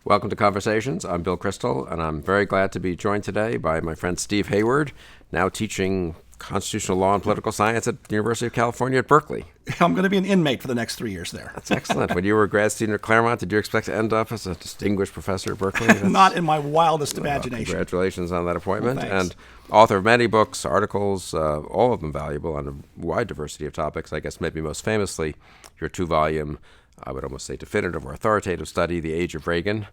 Welcome to Conversations. I'm Bill Kristol, and I'm very glad to be joined today by my friend Steve Hayward, now teaching constitutional law and political science at the University of California at Berkeley. I'm going to be an inmate for the next 3 years there. That's excellent. When you were a grad student at Claremont, did you expect to end up as a distinguished professor at Berkeley? Not in my wildest imagination. Congratulations on that appointment. Well, and author of many books, articles, all of them valuable on a wide diversity of topics. I guess maybe most famously, your two-volume, I would almost say definitive or authoritative study, The Age of Reagan,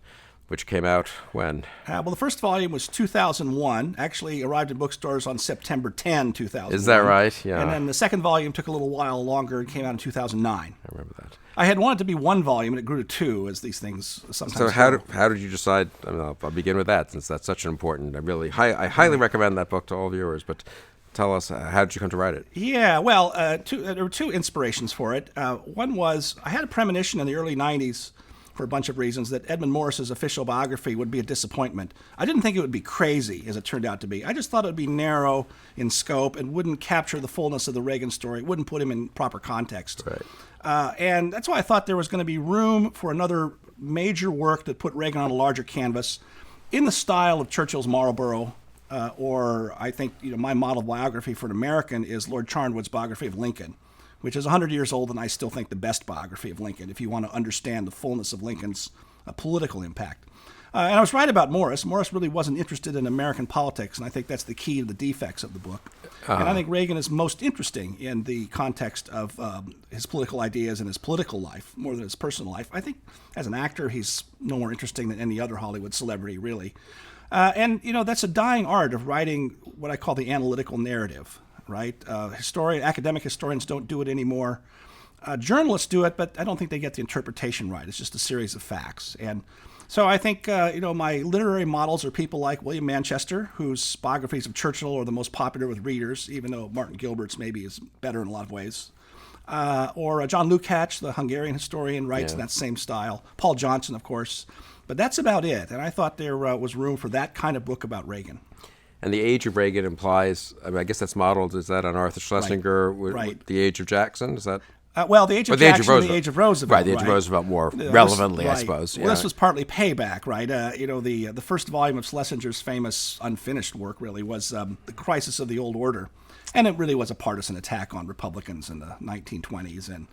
which came out when? Well, the first volume was 2001, actually arrived in bookstores on September 10, 2001. Is that right? Yeah. And then the second volume took a little while longer and came out in 2009. I remember that. I had wanted to be one volume, and it grew to two, as these things sometimes So how did you decide? I mean, I'll begin with that, since that's such an important, I highly recommend that book to all viewers, but tell us, how did you come to write it? Yeah, well, there were two inspirations for it. One was, I had a premonition in the early 90s, for a bunch of reasons, that Edmund Morris's official biography would be a disappointment. I didn't think it would be crazy, as it turned out to be. I just thought it would be narrow in scope and wouldn't capture the fullness of the Reagan story. It wouldn't put him in proper context. Right. And that's why I thought there was going to be room for another major work that put Reagan on a larger canvas in the style of Churchill's Marlborough, or I think my model biography for an American is Lord Charnwood's biography of Lincoln, which is 100 years old, and I still think the best biography of Lincoln, if you want to understand the fullness of Lincoln's political impact. And I was right about Morris. Morris really wasn't interested in American politics, and I think that's the key to the defects of the book. And I think Reagan is most interesting in the context of his political ideas and his political life, more than his personal life. I think as an actor, he's no more interesting than any other Hollywood celebrity, really. And that's a dying art of writing what I call the analytical narrative. Right? Academic historians don't do it anymore. Journalists do it, but I don't think they get the interpretation right. It's just a series of facts. And so I think, my literary models are people like William Manchester, whose biographies of Churchill are the most popular with readers, even though Martin Gilbert's maybe is better in a lot of ways. Or John Lukács, the Hungarian historian, writes in that same style. Paul Johnson, of course. But that's about it. And I thought there was room for that kind of book about Reagan. And The Age of Reagan implies, I guess that's modeled, is that on Arthur Schlesinger? Right. The Age of Jackson? Is that? Well, The Age of Jackson and The Age of Roosevelt. Right, The Age of Roosevelt more relevantly, I suppose. Well, this was partly payback, right? The first volume of Schlesinger's famous unfinished work really was The Crisis of the Old Order. And it really was a partisan attack on Republicans in the 1920s. And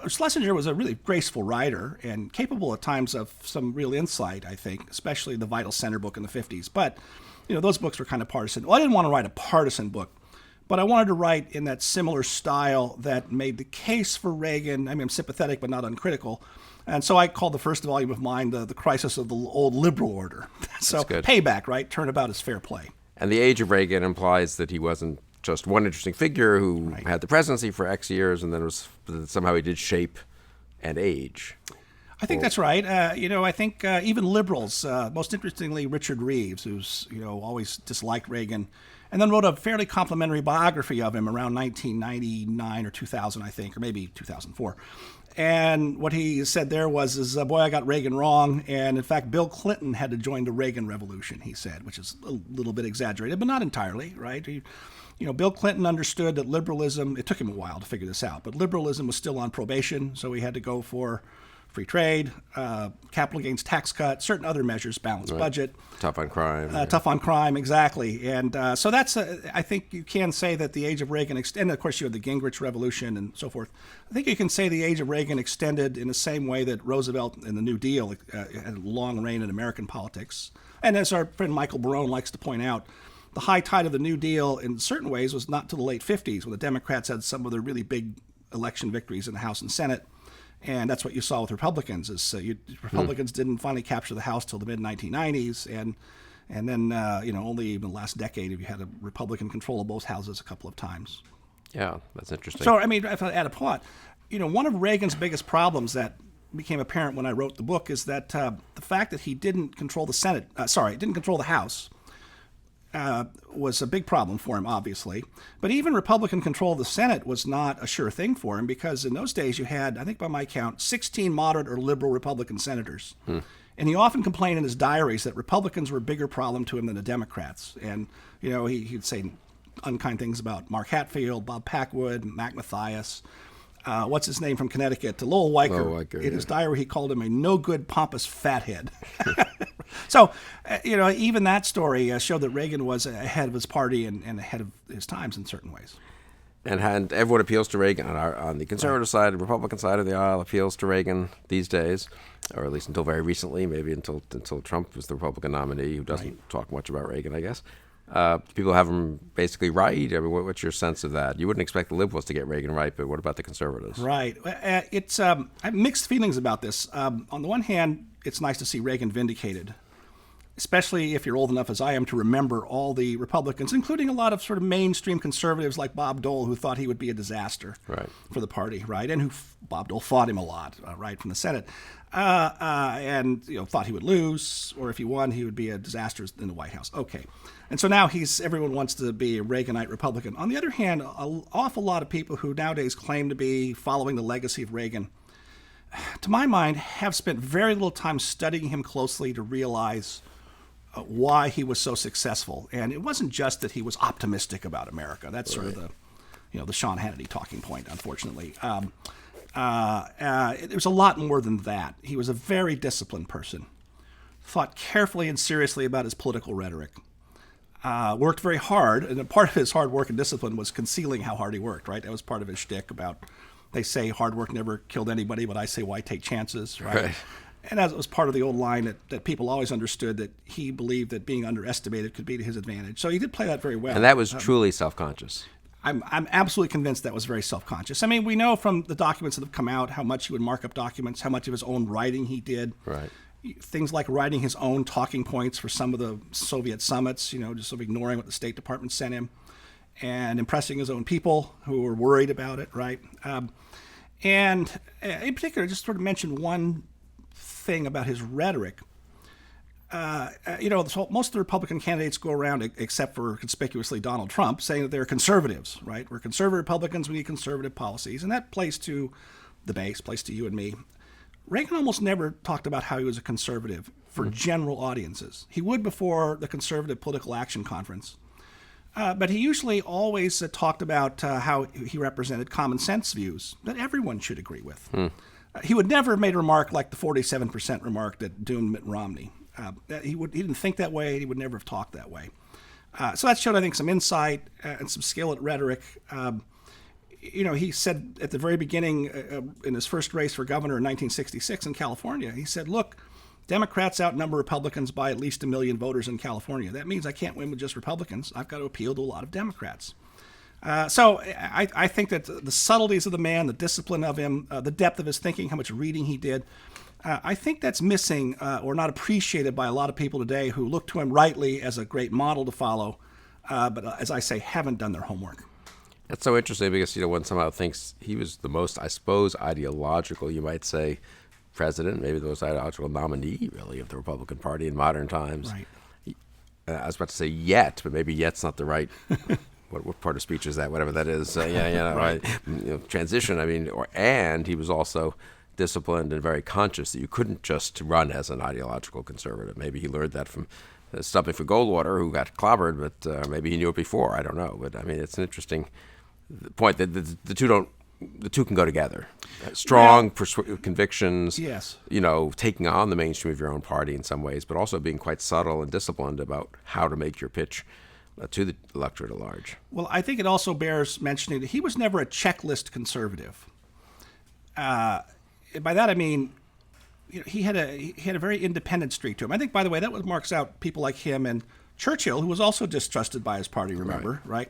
Schlesinger was a really graceful writer and capable at times of some real insight, I think, especially the Vital Center book in the 50s. But those books were kind of partisan. Well, I didn't want to write a partisan book, but I wanted to write in that similar style that made the case for Reagan. I mean, I'm sympathetic but not uncritical. And so I called the first volume of mine the Crisis of the Old Liberal Order. So payback, right? Turnabout is fair play. And The Age of Reagan implies that he wasn't just one interesting figure who had the presidency for X years, and then somehow he did shape and age. I think that's right. I think even liberals, most interestingly, Richard Reeves, who's always disliked Reagan, and then wrote a fairly complimentary biography of him around 1999 or 2000, I think, or maybe 2004. And what he said there was, boy, I got Reagan wrong. And in fact, Bill Clinton had to join the Reagan Revolution, he said, which is a little bit exaggerated, but not entirely, right? Bill Clinton understood that liberalism, it took him a while to figure this out, but liberalism was still on probation, so he had to go for free trade, capital gains tax cut, certain other measures, balanced budget. Tough on crime. Tough on crime, exactly. And so that's, I think you can say that the age of Reagan, and of course you had the Gingrich Revolution and so forth. I think you can say the age of Reagan extended in the same way that Roosevelt and the New Deal had a long reign in American politics. And as our friend Michael Barone likes to point out, the high tide of the New Deal in certain ways was not till the late 50s when the Democrats had some of their really big election victories in the House and Senate. And that's what you saw with Republicans. Republicans didn't finally capture the House till the mid-1990s, and then only even the last decade have you had a Republican control of both houses a couple of times. Yeah, that's interesting. So I mean, if I add a plot, one of Reagan's biggest problems that became apparent when I wrote the book is that the fact that he didn't control didn't control the House. Was a big problem for him, obviously. But even Republican control of the Senate was not a sure thing for him because in those days you had, I think by my count, 16 moderate or liberal Republican senators. And he often complained in his diaries that Republicans were a bigger problem to him than the Democrats. And, he'd say unkind things about Mark Hatfield, Bob Packwood, Mac Mathias. what's his name from Connecticut, to Lowell Weicker. In his diary, he called him a no-good, pompous fathead. So, even that story showed that Reagan was ahead of his party and ahead of his times in certain ways. And everyone appeals to Reagan on the conservative side, the Republican side of the aisle appeals to Reagan these days, or at least until very recently, maybe until Trump was the Republican nominee, who doesn't talk much about Reagan, I guess. People have him basically right. I mean, what's your sense of that? You wouldn't expect the liberals to get Reagan right, but what about the conservatives? Right. It's I have mixed feelings about this. On the one hand, it's nice to see Reagan vindicated, especially if you're old enough as I am to remember all the Republicans, including a lot of sort of mainstream conservatives like Bob Dole, who thought he would be a disaster for the party, right? And Bob Dole fought him a lot, right, from the Senate, and thought he would lose, or if he won, he would be a disaster in the White House. Okay. And so now everyone wants to be a Reaganite Republican. On the other hand, an awful lot of people who nowadays claim to be following the legacy of Reagan, to my mind, have spent very little time studying him closely to realize why he was so successful. And it wasn't just that he was optimistic about America. That's sort of the Sean Hannity talking point, unfortunately. It was a lot more than that. He was a very disciplined person, thought carefully and seriously about his political rhetoric, worked very hard, and a part of his hard work and discipline was concealing how hard he worked, right? That was part of his shtick about, they say hard work never killed anybody, but I say why take chances, right? And as it was part of the old line that people always understood, that he believed that being underestimated could be to his advantage. So he did play that very well. And that was truly self-conscious. I'm absolutely convinced that was very self-conscious. I mean, we know from the documents that have come out how much he would mark up documents, how much of his own writing he did. Right. Things like writing his own talking points for some of the Soviet summits, just sort of ignoring what the State Department sent him, and impressing his own people who were worried about it, right? And in particular, just sort of mention one thing about his rhetoric. So most of the Republican candidates go around, except for conspicuously Donald Trump, saying that they're conservatives, right? We're conservative Republicans, we need conservative policies. And that plays to the base, plays to you and me. Reagan almost never talked about how he was a conservative for general audiences. He would before the Conservative Political Action Conference. But he usually always talked about how he represented common sense views that everyone should agree with. He would never have made a remark like the 47% remark that doomed Mitt Romney. He didn't think that way. He would never have talked that way. So that showed, I think, some insight and some skill at rhetoric. He said at the very beginning in his first race for governor in 1966 in California, he said, look, Democrats outnumber Republicans by at least 1 million voters in California. That means I can't win with just Republicans. I've got to appeal to a lot of Democrats. So I think that the subtleties of the man, the discipline of him, the depth of his thinking, how much reading he did, I think that's missing or not appreciated by a lot of people today who look to him rightly as a great model to follow, but as I say, haven't done their homework. That's so interesting because, one somehow thinks he was the most, I suppose, ideological, you might say, president, maybe the most ideological nominee, really, of the Republican Party in modern times. Right. I was about to say yet, but maybe yet's not the right... What part of speech is that? Whatever that is. Right. Transition. I mean, and he was also disciplined and very conscious that you couldn't just run as an ideological conservative. Maybe he learned that from stumping for Goldwater, who got clobbered, but maybe he knew it before. I don't know. But I mean, it's an interesting point that the two can go together. Strong convictions. Yes. Taking on the mainstream of your own party in some ways, but also being quite subtle and disciplined about how to make your pitch to the electorate at large. Well, I think it also bears mentioning that he was never a checklist conservative. By that I mean, he had a very independent streak to him. I think, by the way, that marks out people like him and Churchill, who was also distrusted by his party. Remember, right?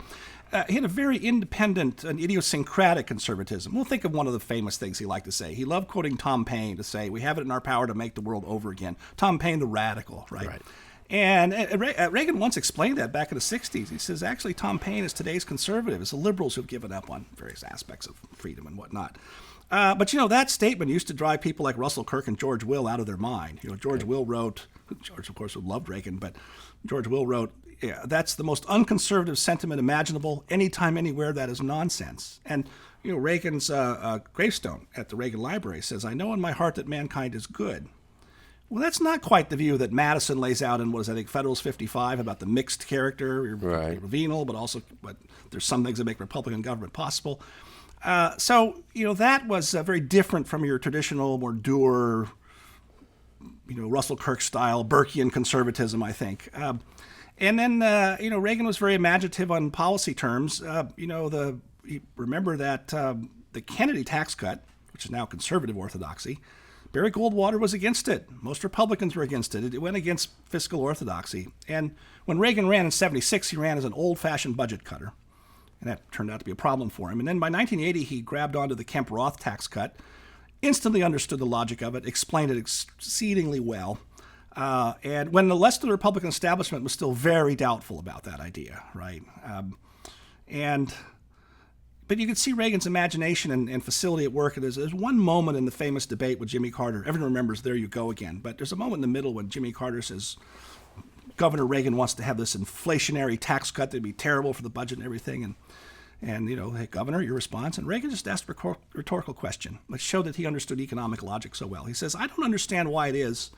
He had a very independent and idiosyncratic conservatism. We'll think of one of the famous things he liked to say. He loved quoting Tom Paine to say, "We have it in our power to make the world over again." Tom Paine, the radical, right? And Reagan once explained that back in the 60s. He says, actually, Tom Paine is today's conservative. It's the liberals who've given up on various aspects of freedom and whatnot. But that statement used to drive people like Russell Kirk and George Will out of their mind. George Will wrote, George, of course, loved Reagan, but George Will wrote, that's the most unconservative sentiment imaginable. Anytime, anywhere, that is nonsense. And, Reagan's gravestone at the Reagan Library says, I know in my heart that mankind is good. Well, that's not quite the view that Madison lays out in Federalist 55 about the mixed character. You're venal, but there's some things that make Republican government possible. So, that was very different from your traditional, more dour, Russell Kirk style Burkean conservatism, I think. And then, Reagan was very imaginative on policy terms. Remember that the Kennedy tax cut, which is now conservative orthodoxy, Barry Goldwater was against it. Most Republicans were against it. It went against fiscal orthodoxy. And when Reagan ran in 76, he ran as an old-fashioned budget cutter. And that turned out to be a problem for him. And then by 1980, he grabbed onto the Kemp-Roth tax cut, instantly understood the logic of it, explained it exceedingly well. And when the rest of the Republican establishment was still very doubtful about that idea, right? But you could see Reagan's imagination and facility at work. There's one moment in the famous debate with Jimmy Carter. Everyone remembers, there you go again. But there's a moment in the middle when Jimmy Carter says, Governor Reagan wants to have this inflationary tax cut that'd be terrible for the budget and everything. And hey, Governor, your response? And Reagan just asked a rhetorical question, which showed that he understood economic logic so well. He says, I don't understand why it is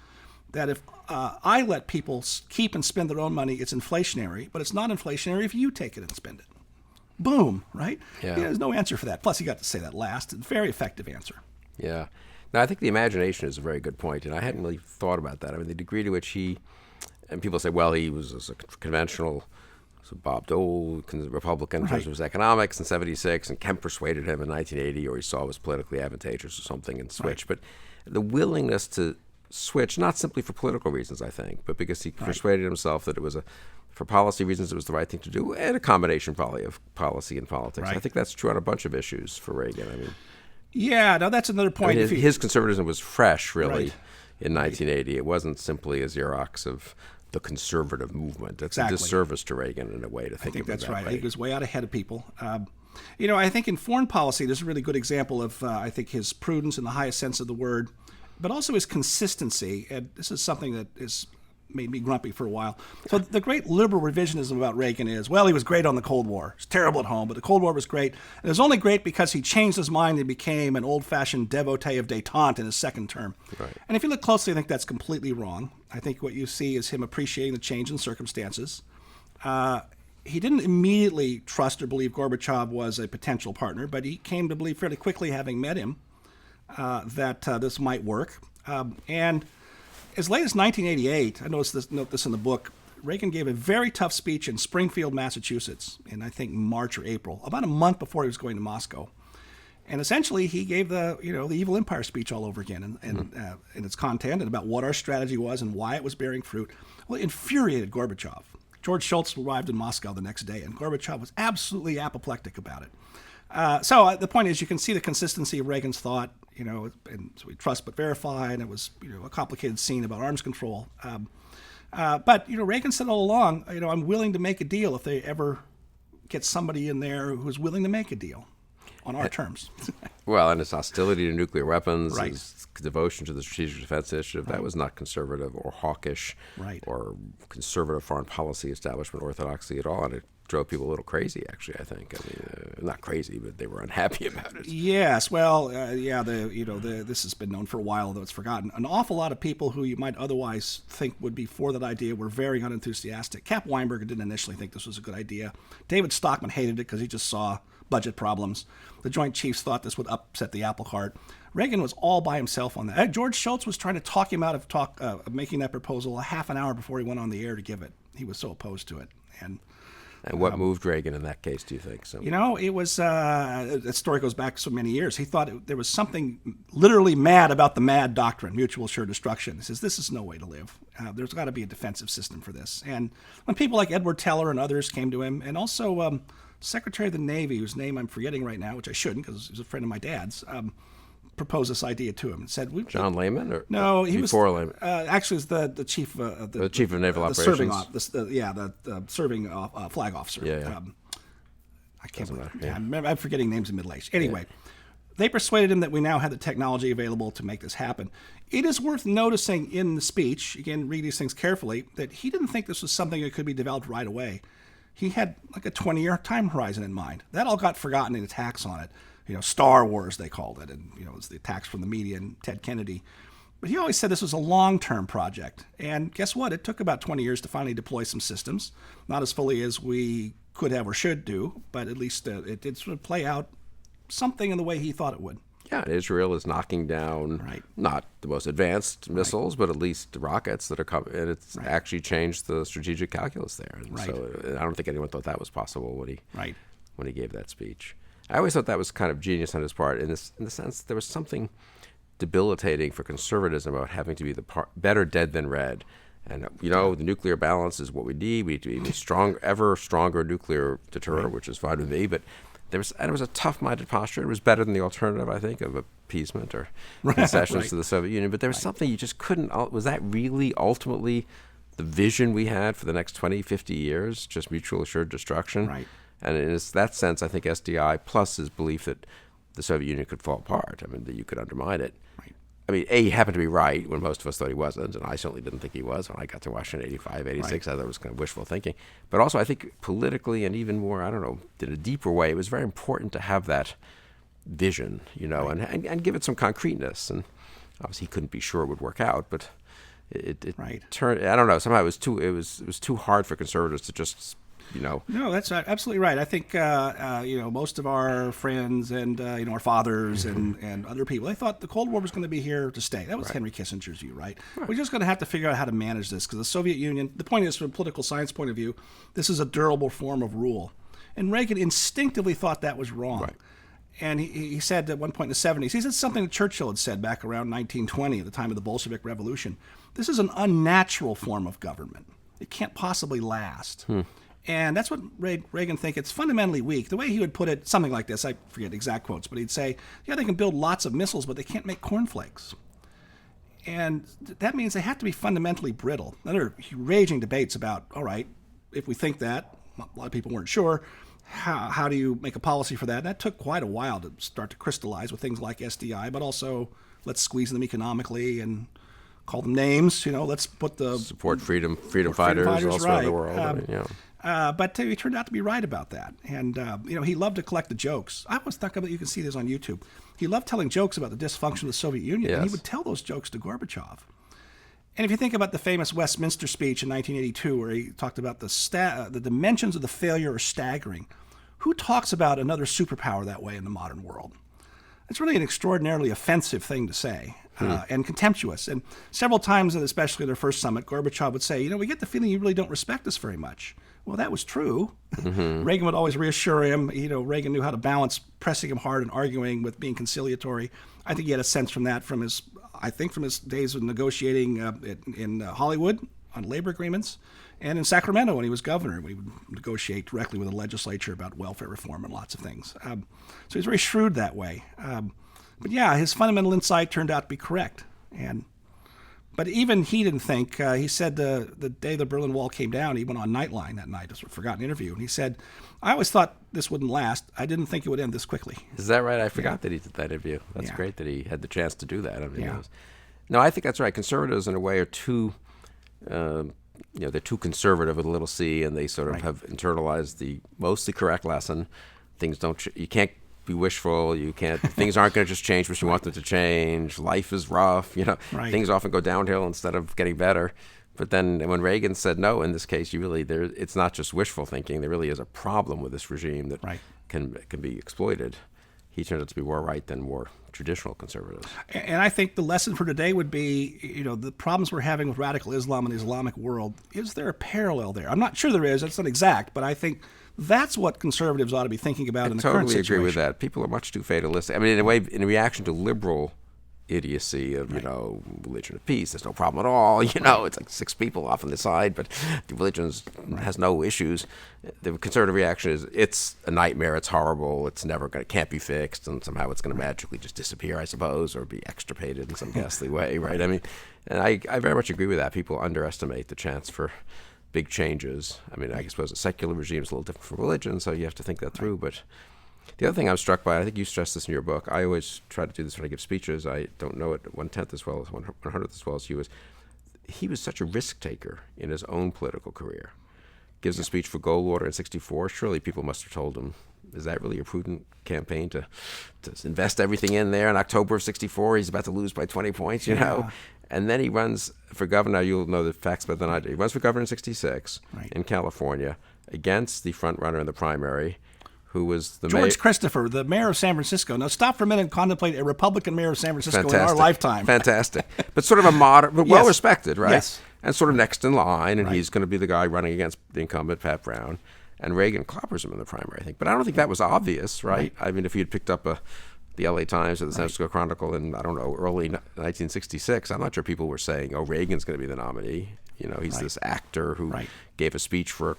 that if I let people keep and spend their own money, it's inflationary, but it's not inflationary if you take it and spend it. Boom, right? Yeah. There's no answer for that. Plus, he got to say that last. Very effective answer. Yeah. Now, I think the imagination is a very good point, and I hadn't really thought about that. I mean, the degree to which and people say, well, he was a conventional, so Bob Dole, Republican, in terms of his economics in 76, and Kemp persuaded him in 1980, or he saw it was politically advantageous or something and switched. Right. But the willingness to switch, not simply for political reasons, I think, but because he persuaded himself that it was for policy reasons, it was the right thing to do, and a combination probably of policy and politics. Right. I think that's true on a bunch of issues for Reagan. I mean, yeah, no, that's another point. His conservatism was fresh, really, in 1980. It wasn't simply a Xerox of the conservative movement. It's a disservice to Reagan in a way to think of it that way. I think that's right. I think he was way out ahead of people. I think in foreign policy, there's a really good example of, I think, his prudence in the highest sense of the word, but also his consistency. And this is something that has made me grumpy for a while. So the great liberal revisionism about Reagan is, well, he was great on the Cold War. He's terrible at home, but the Cold War was great. And it was only great because he changed his mind and became an old-fashioned devotee of détente in his second term. Right. And if you look closely, I think that's completely wrong. I think what you see is him appreciating the change in circumstances. He didn't immediately trust or believe Gorbachev was a potential partner, but he came to believe fairly quickly, having met him, that this might work. And as late as 1988, I note this in the book, Reagan gave a very tough speech in Springfield, Massachusetts, in I think March or April, about a month before he was going to Moscow. And essentially, he gave the evil empire speech all over again, and its content, and about what our strategy was and why it was bearing fruit. Well, it infuriated Gorbachev. George Shultz arrived in Moscow the next day, and Gorbachev was absolutely apoplectic about it. So the point is, you can see the consistency of Reagan's thought, and so we trust but verify, and it was, a complicated scene about arms control. But Reagan said all along, I'm willing to make a deal if they ever get somebody in there who's willing to make a deal on our terms. Well, and his hostility to nuclear weapons, Right. his devotion to the Strategic Defense Initiative, that was not conservative or hawkish or conservative foreign policy establishment orthodoxy at all, and it drove people a little crazy, actually, I think. I mean, not crazy, but they were unhappy about it. Yes, well, this has been known for a while, although it's forgotten. An awful lot of people who you might otherwise think would be for that idea were very unenthusiastic. Cap Weinberger didn't initially think this was a good idea. David Stockman hated it because he just saw budget problems. The Joint Chiefs thought this would upset the apple cart. Reagan was all by himself on that. George Shultz was trying to talk him out of making that proposal a half an hour before he went on the air to give it. He was so opposed to it. And what moved Reagan in that case, do you think? So, it was, that story goes back so many years. He thought there was something literally mad about the MAD doctrine, mutual assured destruction. He says, this is no way to live. There's got to be a defensive system for this. And when people like Edward Teller and others came to him, and also Secretary of the Navy, whose name I'm forgetting right now, which I shouldn't because he was a friend of my dad's, proposed this idea to him and said, John Lehman? Or no, he was before Lehman. Actually, it was the chief, the chief of naval serving operations. the serving flag officer. Yeah. I can't believe. Yeah. I'm forgetting names in middle age. Anyway, they persuaded him that we now had the technology available to make this happen. It is worth noticing in the speech, again, read these things carefully, that he didn't think this was something that could be developed right away. He had like a 20-year time horizon in mind. That all got forgotten in attacks on it. Star Wars, they called it, and it was the attacks from the media and Ted Kennedy. But he always said this was a long-term project. And guess what? It took about 20 years to finally deploy some systems. Not as fully as we could have or should do, but at least it did sort of play out something in the way he thought it would. Yeah, and Israel is knocking down not the most advanced missiles, but at least rockets that are coming, and it's actually changed the strategic calculus there. And so I don't think anyone thought that was possible when he gave that speech. I always thought that was kind of genius on his part, in the sense that there was something debilitating for conservatism about having to be better dead than red. And the nuclear balance is what we need. We need to be ever stronger nuclear deterrent, which is fine with me, but. It was a tough-minded posture. It was better than the alternative, I think, of appeasement or concessions to the Soviet Union. But there was something you just couldn't. Was that really ultimately the vision we had for the next 20, 50 years? Just mutual assured destruction? Right. And in that sense, I think SDI plus his belief that the Soviet Union could fall apart. I mean, that you could undermine it. Right. I mean, he happened to be right when most of us thought he wasn't, and I certainly didn't think he was when I got to Washington in 85, 86. I thought it was kind of wishful thinking. But also, I think politically and even more, I don't know, in a deeper way, it was very important to have that vision, and give it some concreteness. And obviously, he couldn't be sure it would work out, but it turned. I don't know. Somehow it was too hard for conservatives to just. No, that's absolutely right. I think most of our friends and our fathers and other people, they thought the Cold War was going to be here to stay. That was Henry Kissinger's view, right? We're just going to have to figure out how to manage this, because the Soviet Union. The point is, from a political science point of view, this is a durable form of rule, and Reagan instinctively thought that was wrong. Right. And he said at one point in the 70s, he said something that Churchill had said back around 1920, at the time of the Bolshevik Revolution. This is an unnatural form of government. It can't possibly last. And that's what Reagan thinks. It's fundamentally weak. The way he would put it, something like this, I forget exact quotes, but he'd say, they can build lots of missiles, but they can't make cornflakes. And that means they have to be fundamentally brittle. Now, there are raging debates about, all right, if we think that, a lot of people weren't sure, how do you make a policy for that? And that took quite a while to start to crystallize with things like SDI, but also let's squeeze them economically and call them names. Let's put the... Support freedom fighters elsewhere in the world. But he turned out to be right about that. And, he loved to collect the jokes. I always thought about, you can see this on YouTube. He loved telling jokes about the dysfunction of the Soviet Union, and he would tell those jokes to Gorbachev. And if you think about the famous Westminster speech in 1982, where he talked about the dimensions of the failure are staggering, who talks about another superpower that way in the modern world? It's really an extraordinarily offensive thing to say. And contemptuous. And several times, and especially at their first summit, Gorbachev would say, we get the feeling you really don't respect us very much. Well, that was true. Reagan would always reassure him. Reagan knew how to balance pressing him hard and arguing with being conciliatory. I think he had a sense from that from his days of negotiating in Hollywood on labor agreements, and in Sacramento when he was governor. We would negotiate directly with the legislature about welfare reform and lots of things. So he's very shrewd that way. But his fundamental insight turned out to be correct. But even he didn't think, he said the day the Berlin Wall came down, he went on Nightline that night, it's a forgotten interview, and he said, I always thought this wouldn't last. I didn't think it would end this quickly. Is that right? I forgot that he did that interview. That's great that he had the chance to do that. I mean, no, I think that's right. Conservatives, in a way, are too, they're too conservative with a little c, and they sort of have internalized the mostly correct lesson. Things you can't be wishful. You can't. Things aren't going to just change because you want them to change. Life is rough. Things often go downhill instead of getting better. But then when Reagan said no, in this case, it's not just wishful thinking. There really is a problem with this regime that can be exploited. He turned out to be more right than more traditional conservatives. And I think the lesson for today would be, the problems we're having with radical Islam in the Islamic world. Is there a parallel there? I'm not sure there is. That's not exact, but I think that's what conservatives ought to be thinking about in the current situation. I totally agree with that. People are much too fatalistic. I mean, in a way, in reaction to liberal idiocy of, religion of peace, there's no problem at all. It's like 6 people off on the side, but the religion has no issues. The conservative reaction is, it's a nightmare, it's horrible, it's can't be fixed, and somehow it's going to magically just disappear, I suppose, or be extirpated in some ghastly way, right? I mean, and I very much agree with that. People underestimate the chance for big changes. I mean, I suppose a secular regime is a little different from religion, so you have to think that through. But the other thing I'm struck by, I think you stressed this in your book, I always try to do this when I give speeches, I don't know it 1/10 as well as 100th as well as you, he was such a risk taker in his own political career. Gives a speech for Goldwater in 1964. Surely people must have told him, is that really a prudent campaign to invest everything in there? In October of 1964, he's about to lose by 20 points, And then he runs for governor. You'll know the facts better than I do. He runs for governor in 1966 in California against the front runner in the primary, who was the George Christopher, the mayor of San Francisco. Now, stop for a minute and contemplate a Republican mayor of San Francisco in our lifetime. Fantastic. But sort of a moderate, but well-respected, right? Yes. And sort of next in line, and he's going to be the guy running against the incumbent, Pat Brown. And Reagan clobbers him in the primary, I think. But I don't think that was obvious, right? I mean, if he had picked up the L.A. Times or the San Francisco Chronicle in, I don't know, early 1966, I'm not sure people were saying, oh, Reagan's going to be the nominee. You know, he's this actor who gave a speech for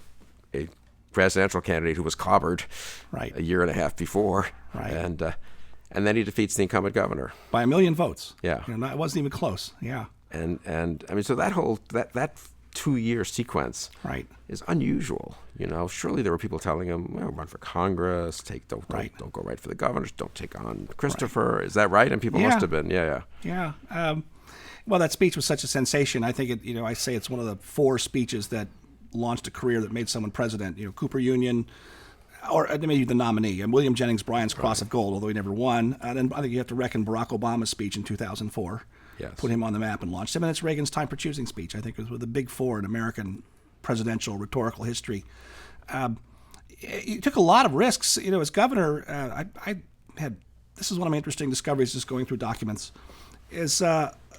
a presidential candidate who was clobbered a year and a half before, and then he defeats the incumbent governor by 1 million votes. Yeah, you know, it wasn't even close. Yeah, and I mean, so that whole that 2-year sequence is unusual. You know, surely there were people telling him, well, run for Congress, don't go right for the governors, don't take on Christopher. Is that right? And people must have been, yeah. Well, that speech was such a sensation. I think I say it's one of the 4 speeches that launched a career that made someone president. You know, Cooper Union, or maybe the nominee, and William Jennings Bryan's Cross of Gold, although he never won. And then I think you have to reckon Barack Obama's speech in 2004. Yes. Put him on the map and launched him. And it's Reagan's time for choosing speech. I think it was with the big 4 in American presidential rhetorical history. He took a lot of risks. You know, as governor, this is one of my interesting discoveries just going through documents, is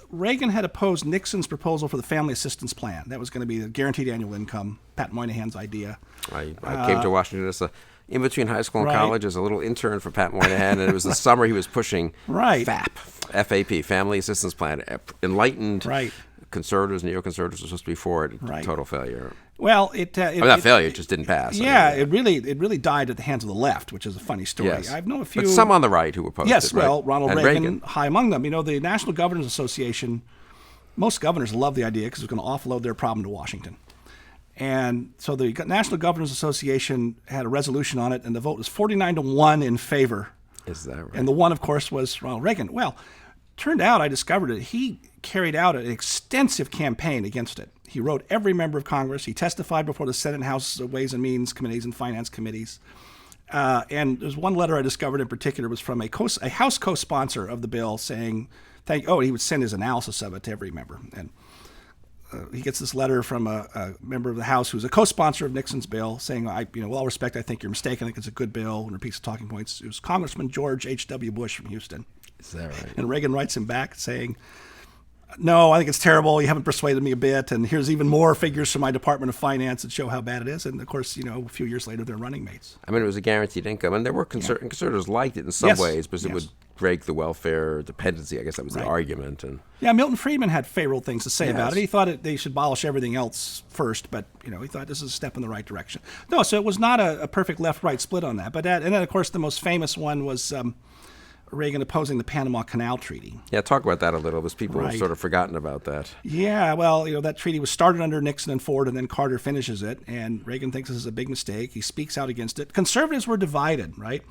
Reagan had opposed Nixon's proposal for the family assistance plan. That was going to be the guaranteed annual income, Pat Moynihan's idea. I came to Washington as in between high school and college as a little intern for Pat Moynihan, and it was the summer he was pushing FAP, Family Assistance Plan. Enlightened conservatives, neoconservatives were supposed to be for it. Total failure. Well, it just didn't pass. Yeah, it really died at the hands of the left, which is a funny story. Yes. I've known a few. But some on the right who opposed it. Yes, well, right? Ronald Reagan, high among them. You know, the National Governors Association, most governors love the idea because it's going to offload their problem to Washington. And so the National Governors Association had a resolution on it, and the vote was 49-1 in favor. Is that right? And the one, of course, was Ronald Reagan. Well, turned out, I discovered it, he carried out an extensive campaign against it. He wrote every member of Congress. He testified before the Senate and House Ways and Means Committees and Finance Committees. And there's one letter I discovered in particular was from a House co-sponsor of the bill saying, he would send his analysis of it to every member. And he gets this letter from a member of the House who's a co-sponsor of Nixon's bill saying, with all respect, I think you're mistaken. I think it's a good bill, and repeats the talking points. It was Congressman George H.W. Bush from Houston. Is that right? And Reagan writes him back saying, no, I think it's terrible. You haven't persuaded me a bit. And here's even more figures from my Department of Finance that show how bad it is. And, of course, a few years later, they're running mates. I mean, it was a guaranteed income. And there were conservatives liked it in some ways because it would break the welfare dependency. I guess that was the argument. And Milton Friedman had favorable things to say about it. He thought they should abolish everything else first. But, he thought this is a step in the right direction. No, so it was not a perfect left-right split on that. But and then, of course, the most famous one was Reagan opposing the Panama Canal Treaty. Yeah, talk about that a little, because people have sort of forgotten about that. Yeah, well, that treaty was started under Nixon and Ford, and then Carter finishes it, and Reagan thinks this is a big mistake. He speaks out against it. Conservatives were divided, right?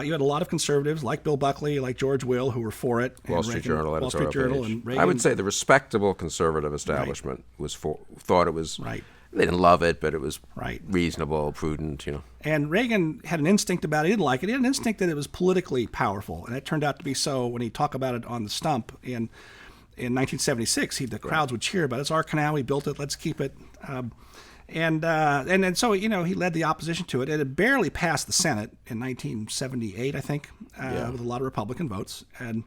You had a lot of conservatives, like Bill Buckley, like George Will, who were for it. Wall Street Journal, and Reagan. I would say the respectable conservative establishment thought it was They didn't love it, but it was reasonable, prudent, And Reagan had an instinct about it. He didn't like it. He had an instinct that it was politically powerful, and it turned out to be so when he talked about it on the stump in 1976. The crowds would cheer about it. It's our canal. We built it. Let's keep it. And so he led the opposition to it. It had barely passed the Senate in 1978, I think, with a lot of Republican votes, and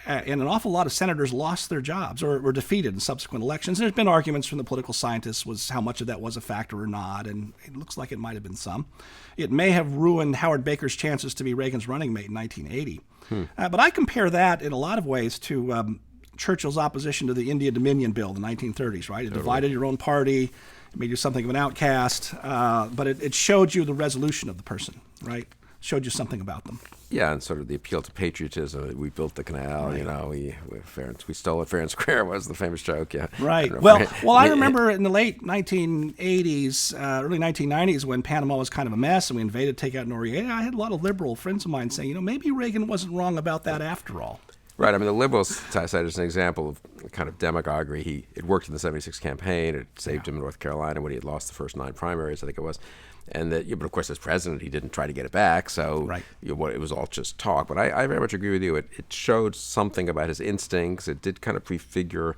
an awful lot of senators lost their jobs or were defeated in subsequent elections. There's been arguments from the political scientists was how much of that was a factor or not, and it looks like it might have been some. It may have ruined Howard Baker's chances to be Reagan's running mate in 1980. But I compare that in a lot of ways to Churchill's opposition to the India Dominion Bill in the 1930s, right? It divided your own party, it made you something of an outcast, but it showed you the resolution of the person, right? Showed you something about them. Yeah, and sort of the appeal to patriotism. We built the canal, we stole it fair and square was the famous joke, Right. I remember in the late 1980s, early 1990s, when Panama was kind of a mess and we invaded, take out Noriega, I had a lot of liberal friends of mine saying, maybe Reagan wasn't wrong about that after all. Right. I mean, the liberals cited as an example of kind of demagoguery. It worked in the 76 campaign. It saved him in North Carolina when he had lost the first 9 primaries, I think it was. And that, but of course, as president, he didn't try to get it back. So it was all just talk. But I very much agree with you. It showed something about his instincts. It did kind of prefigure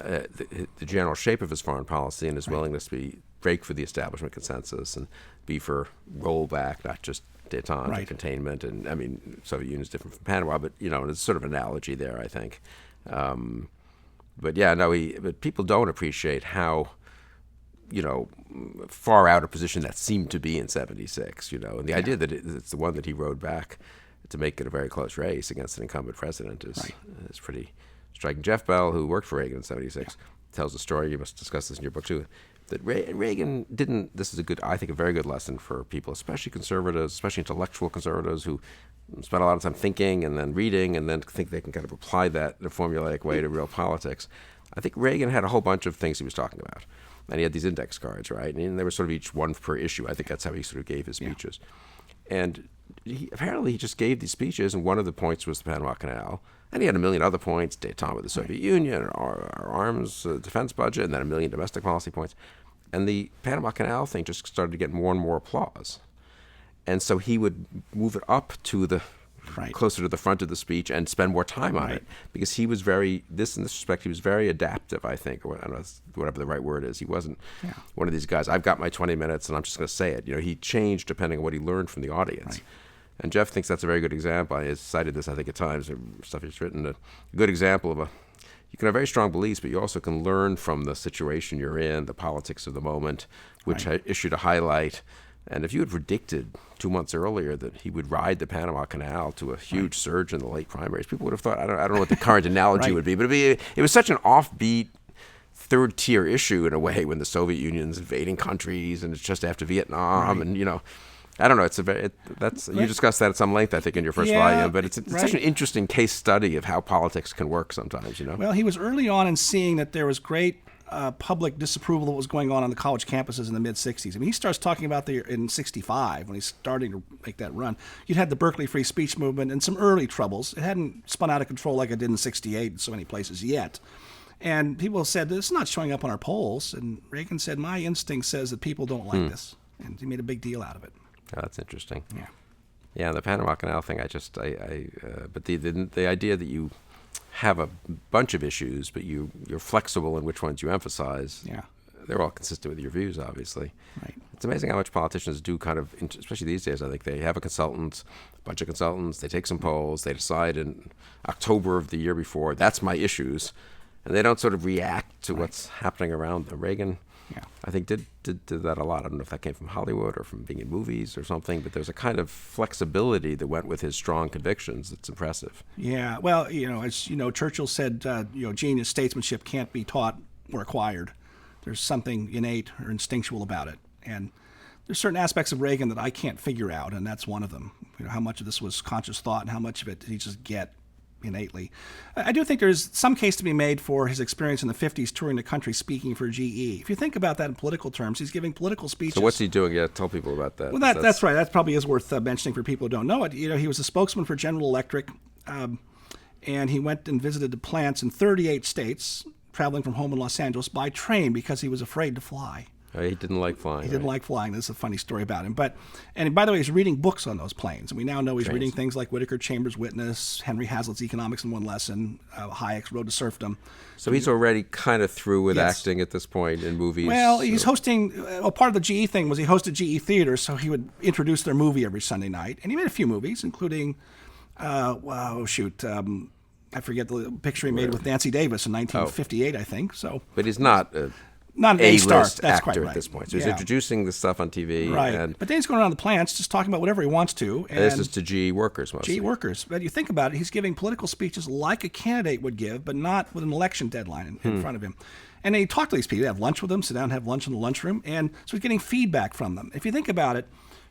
the general shape of his foreign policy and his willingness to break for the establishment consensus and be for rollback, not just détente and containment. And I mean, Soviet Union is different from Panama, but it's sort of an analogy there, I think. But yeah, no, but people don't appreciate how, far out a position that seemed to be in '76, and the idea that it's the one that he rode back to make it a very close race against an incumbent president is pretty striking. Jeff Bell, who worked for Reagan in '76, tells a story, you must discuss this in your book too, that Reagan didn't, this is I think a very good lesson for people, especially conservatives, especially intellectual conservatives who spend a lot of time thinking and then reading and then think they can kind of apply that in a formulaic way to real politics. I think Reagan had a whole bunch of things he was talking about. And he had these index cards, right? And they were sort of each one per issue. I think that's how he sort of gave his speeches. And apparently he just gave these speeches, and one of the points was the Panama Canal. And he had a million other points, détente with the Soviet Union, our arms defense budget, and then a million domestic policy points. And the Panama Canal thing just started to get more and more applause. And so he would move it up to the closer to the front of the speech and spend more time on it, because he was in this respect, he was very adaptive, I think, or I don't know, whatever the right word is. He wasn't one of these guys, I've got my 20 minutes and I'm just going to say it. He changed depending on what he learned from the audience. And Jeff thinks that's a very good example. He has cited this, I think, at times, stuff he's written, a good example of you can have very strong beliefs, but you also can learn from the situation you're in, the politics of the moment, which issue to highlight. And if you had predicted 2 months earlier that he would ride the Panama Canal to a huge surge in the late primaries, people would have thought, I don't know what the current analogy would be, but it was such an offbeat third-tier issue in a way when the Soviet Union's invading countries and it's just after Vietnam and, I don't know. You discussed that at some length, I think, in your first volume. But it's such an interesting case study of how politics can work sometimes. Well, he was early on in seeing that there was great public disapproval of what was going on the college campuses in the mid '60s. I mean, he starts talking about in '65 when he's starting to make that run. You'd had the Berkeley free speech movement and some early troubles. It hadn't spun out of control like it did in '68 in so many places yet. And people said, this is not showing up on our polls. And Reagan said, my instinct says that people don't like this. And he made a big deal out of it. Oh, that's interesting. Yeah, the Panama Canal thing, but the idea that you have a bunch of issues, but you're flexible in which ones you emphasize, they're all consistent with your views, obviously. It's amazing how much politicians do kind of, especially these days, I think they have a bunch of consultants, they take some polls, they decide in October of the year before, that's my issues, and they don't sort of react to what's happening around them. Reagan, I think, did that a lot. I don't know if that came from Hollywood or from being in movies or something, but there's a kind of flexibility that went with his strong convictions that's impressive. Yeah, well, as Churchill said, genius, statesmanship can't be taught or acquired. There's something innate or instinctual about it. And there's certain aspects of Reagan that I can't figure out, and that's one of them. How much of this was conscious thought and how much of it did he just get innately. I do think there's some case to be made for his experience in the 50s touring the country speaking for GE. If you think about that in political terms, he's giving political speeches. So what's he doing? Yeah, tell people about that. Well, that's right. That probably is worth mentioning for people who don't know it. He was a spokesman for General Electric, and he went and visited the plants in 38 states, traveling from home in Los Angeles by train because he was afraid to fly. He didn't like flying. He didn't like flying. This is a funny story about him. And by the way, he's reading books on those planes. And we now know he's reading things like Whittaker Chambers' Witness, Henry Hazlitt's Economics in One Lesson, Hayek's Road to Serfdom. So he's already kind of through with acting at this point in movies. Well, he's hosting. Part of the GE thing was he hosted GE Theater, so he would introduce their movie every Sunday night. And he made a few movies, including, I forget the picture he made with Nancy Davis in 1958, I think. So, but he's not not an A-star. A-list That's actor quite right. at this point. So he's introducing the stuff on TV. Right. But then he's going around the plants just talking about whatever he wants to. And this is to GE workers mostly. GE workers. But you think about it, he's giving political speeches like a candidate would give, but not with an election deadline in front of him. And then he talked to these people. He'd have lunch with them, sit down and have lunch in the lunchroom. And so he's getting feedback from them. If you think about it,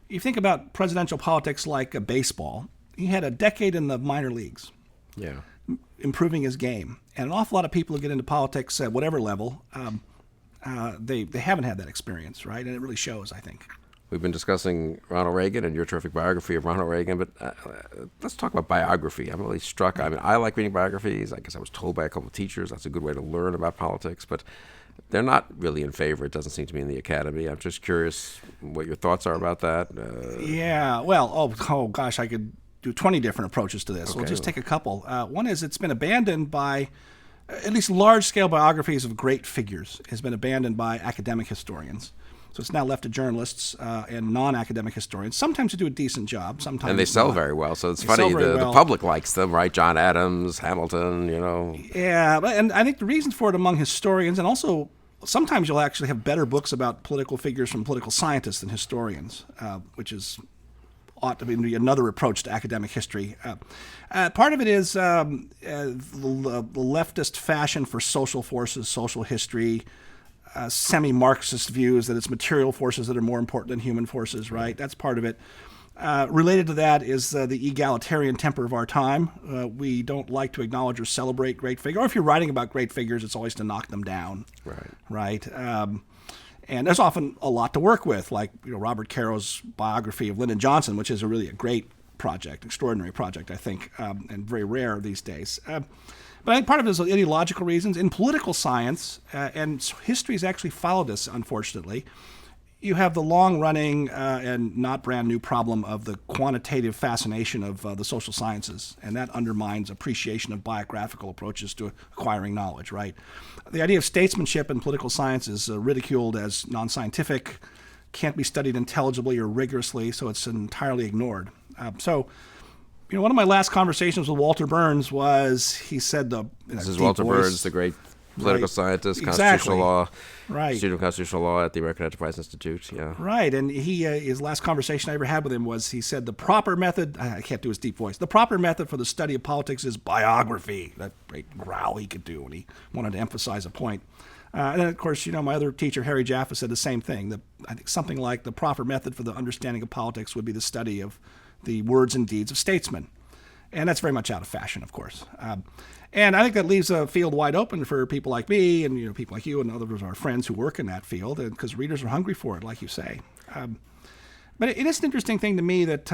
you think about presidential politics like baseball. He had a decade in the minor leagues. Yeah. Improving his game. And an awful lot of people who get into politics at whatever level, they haven't had that experience, right? And it really shows, I think. We've been discussing Ronald Reagan and your terrific biography of Ronald Reagan, but let's talk about biography. I'm really struck. I mean, I like reading biographies. I guess I was told by a couple of teachers that's a good way to learn about politics, but they're not really in favor. It doesn't seem to be in the academy. I'm just curious what your thoughts are about that. Yeah, well, oh gosh, I could do 20 different approaches to this. We'll just take a couple. One is it's been abandoned by at least large-scale biographies of great figures has been abandoned by academic historians. So it's now left to journalists and non-academic historians, sometimes to do a decent job, sometimes And they sell not. very well, so it's They funny, sell very the well. public likes them, right? John Adams, Hamilton, Yeah, and I think the reason for it among historians, and also sometimes you'll actually have better books about political figures from political scientists than historians, which ought to be another approach to academic history. Part of it is the leftist fashion for social forces, social history, semi-Marxist views that it's material forces that are more important than human forces, right? That's part of it. Related to that is the egalitarian temper of our time. We don't like to acknowledge or celebrate great figures. Or if you're writing about great figures, it's always to knock them down, right? And there's often a lot to work with, like Robert Caro's biography of Lyndon Johnson, which is really a great project, extraordinary project, I think, and very rare these days. But I think part of it is ideological reasons. In political science, and history has actually followed this, unfortunately, you have the long-running and not brand-new problem of the quantitative fascination of the social sciences, and that undermines appreciation of biographical approaches to acquiring knowledge, right? The idea of statesmanship in political science is ridiculed as non-scientific, can't be studied intelligibly or rigorously, so it's entirely ignored. One of my last conversations with Walter Burns was, he said This is Walter Burns, the great political scientist, constitutional law, student of constitutional law at the American Enterprise Institute. Yeah, right. And his last conversation I ever had with him was, he said the proper method, I can't do his deep voice, the proper method for the study of politics is biography. That great growl he could do when he wanted to emphasize a point. And then, of course, my other teacher, Harry Jaffa, said the same thing. I think something like the proper method for the understanding of politics would be the study of the words and deeds of statesmen. And that's very much out of fashion, of course. And I think that leaves a field wide open for people like me and people like you and others of our friends who work in that field, because readers are hungry for it, like you say. But it is an interesting thing to me that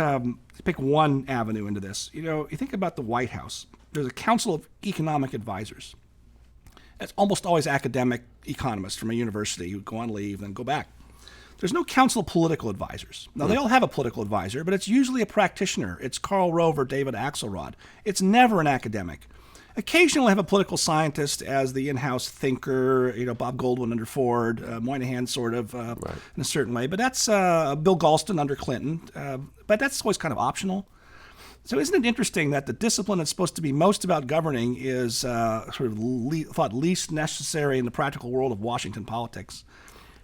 pick one avenue into this. You think about the White House. There's a Council of Economic Advisors. It's almost always academic economists from a university who go on leave and then go back. There's no Council of Political Advisors. Now, they all have a political advisor, but it's usually a practitioner. It's Karl Rove or David Axelrod. It's never an academic. Occasionally, have a political scientist as the in-house thinker, Bob Goldwyn under Ford, Moynihan sort of in a certain way. But that's Bill Galston under Clinton. But that's always kind of optional. So isn't it interesting that the discipline that's supposed to be most about governing is sort of thought least necessary in the practical world of Washington politics?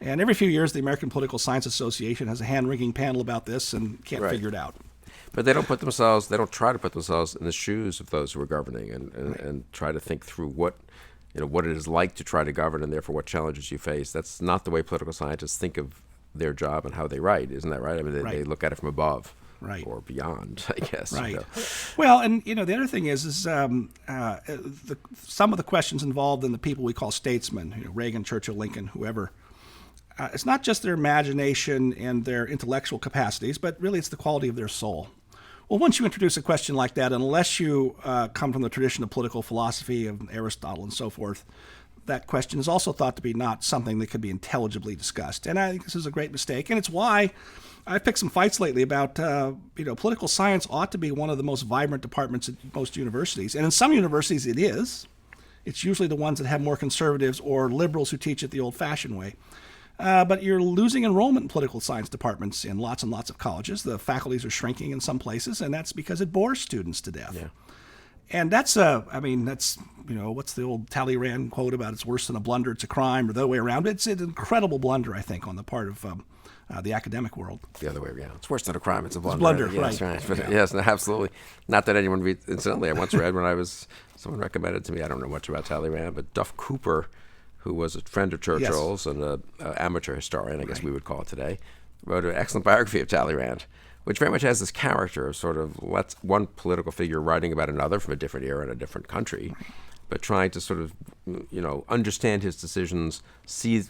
And every few years, the American Political Science Association has a hand-wringing panel about this and can't figure it out. But they don't try to put themselves in the shoes of those who are governing and try to think through what it is like to try to govern and therefore what challenges you face. That's not the way political scientists think of their job and how they write, isn't that right? I mean, they look at it from above. Or beyond, I guess. Right. Well, and the other thing is some of the questions involved in the people we call statesmen, Reagan, Churchill, Lincoln, whoever. It's not just their imagination and their intellectual capacities, but really it's the quality of their soul. Well, once you introduce a question like that, unless you come from the tradition of political philosophy of Aristotle and so forth, that question is also thought to be not something that could be intelligibly discussed. And I think this is a great mistake, and it's why I've picked some fights lately about, political science ought to be one of the most vibrant departments at most universities. And in some universities it is. It's usually the ones that have more conservatives or liberals who teach it the old-fashioned way. But you're losing enrollment in political science departments in lots and lots of colleges. The faculties are shrinking in some places, and that's because it bores students to death. Yeah. And that's what's the old Talleyrand quote about it's worse than a blunder, it's a crime, or the other way around. It's an incredible blunder, I think, on the part of the academic world. The other way around. It's worse than a crime, it's a blunder. It's a blunder, yes, right. But yes, absolutely. Not that anyone incidentally, I once read someone recommended to me, I don't know much about Talleyrand, but Duff Cooper, who was a friend of Churchill's and an amateur historian, I guess we would call it today, wrote an excellent biography of Talleyrand, which very much has this character of sort of one political figure writing about another from a different era in a different country, but trying to sort of, understand his decisions, see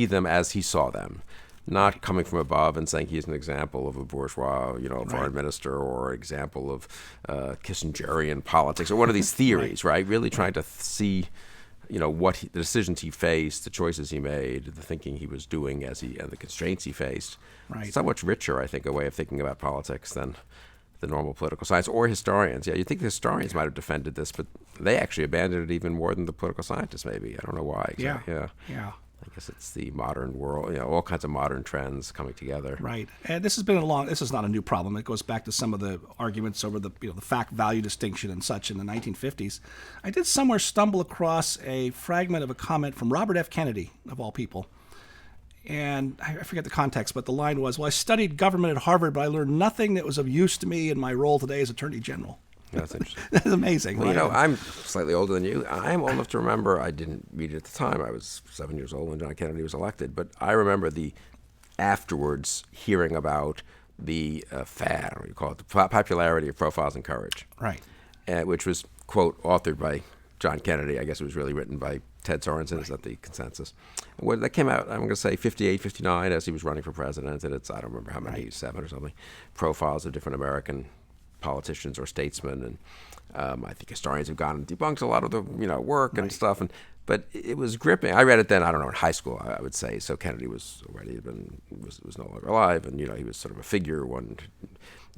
them as he saw them, not coming from above and saying he's an example of a bourgeois, foreign minister or example of Kissingerian politics or one of these theories, right? Really trying to see the decisions he faced, the choices he made, the thinking he was doing and the constraints he faced. Right. So much richer, I think, a way of thinking about politics than the normal political science, or historians. Yeah, you'd think the historians might have defended this, but they actually abandoned it even more than the political scientists, maybe. I don't know why. Yeah. I guess it's the modern world, all kinds of modern trends coming together. Right. And this is not a new problem. It goes back to some of the arguments over the fact-value distinction and such in the 1950s. I did somewhere stumble across a fragment of a comment from Robert F. Kennedy, of all people. And I forget the context, but the line was, "Well, I studied government at Harvard, but I learned nothing that was of use to me in my role today as Attorney General." That's interesting. That's amazing. Well, I'm slightly older than you. I'm old enough to remember, I didn't read it at the time. I was 7 years old when John Kennedy was elected. But I remember afterwards hearing about the fad, what do you call it, the popularity of Profiles in Courage. Right. Which was, quote, authored by John Kennedy. I guess it was really written by Ted Sorensen. Right. Is that the consensus? When that came out, I'm going to say 58, 59, as he was running for president. And it's, I don't remember how many, 7 or something, profiles of different American politicians or statesmen, and I think historians have gone and debunked a lot of the work and stuff. But it was gripping. I read it then. I don't know, in high school, I would say. So Kennedy was no longer alive, and he was sort of a figure one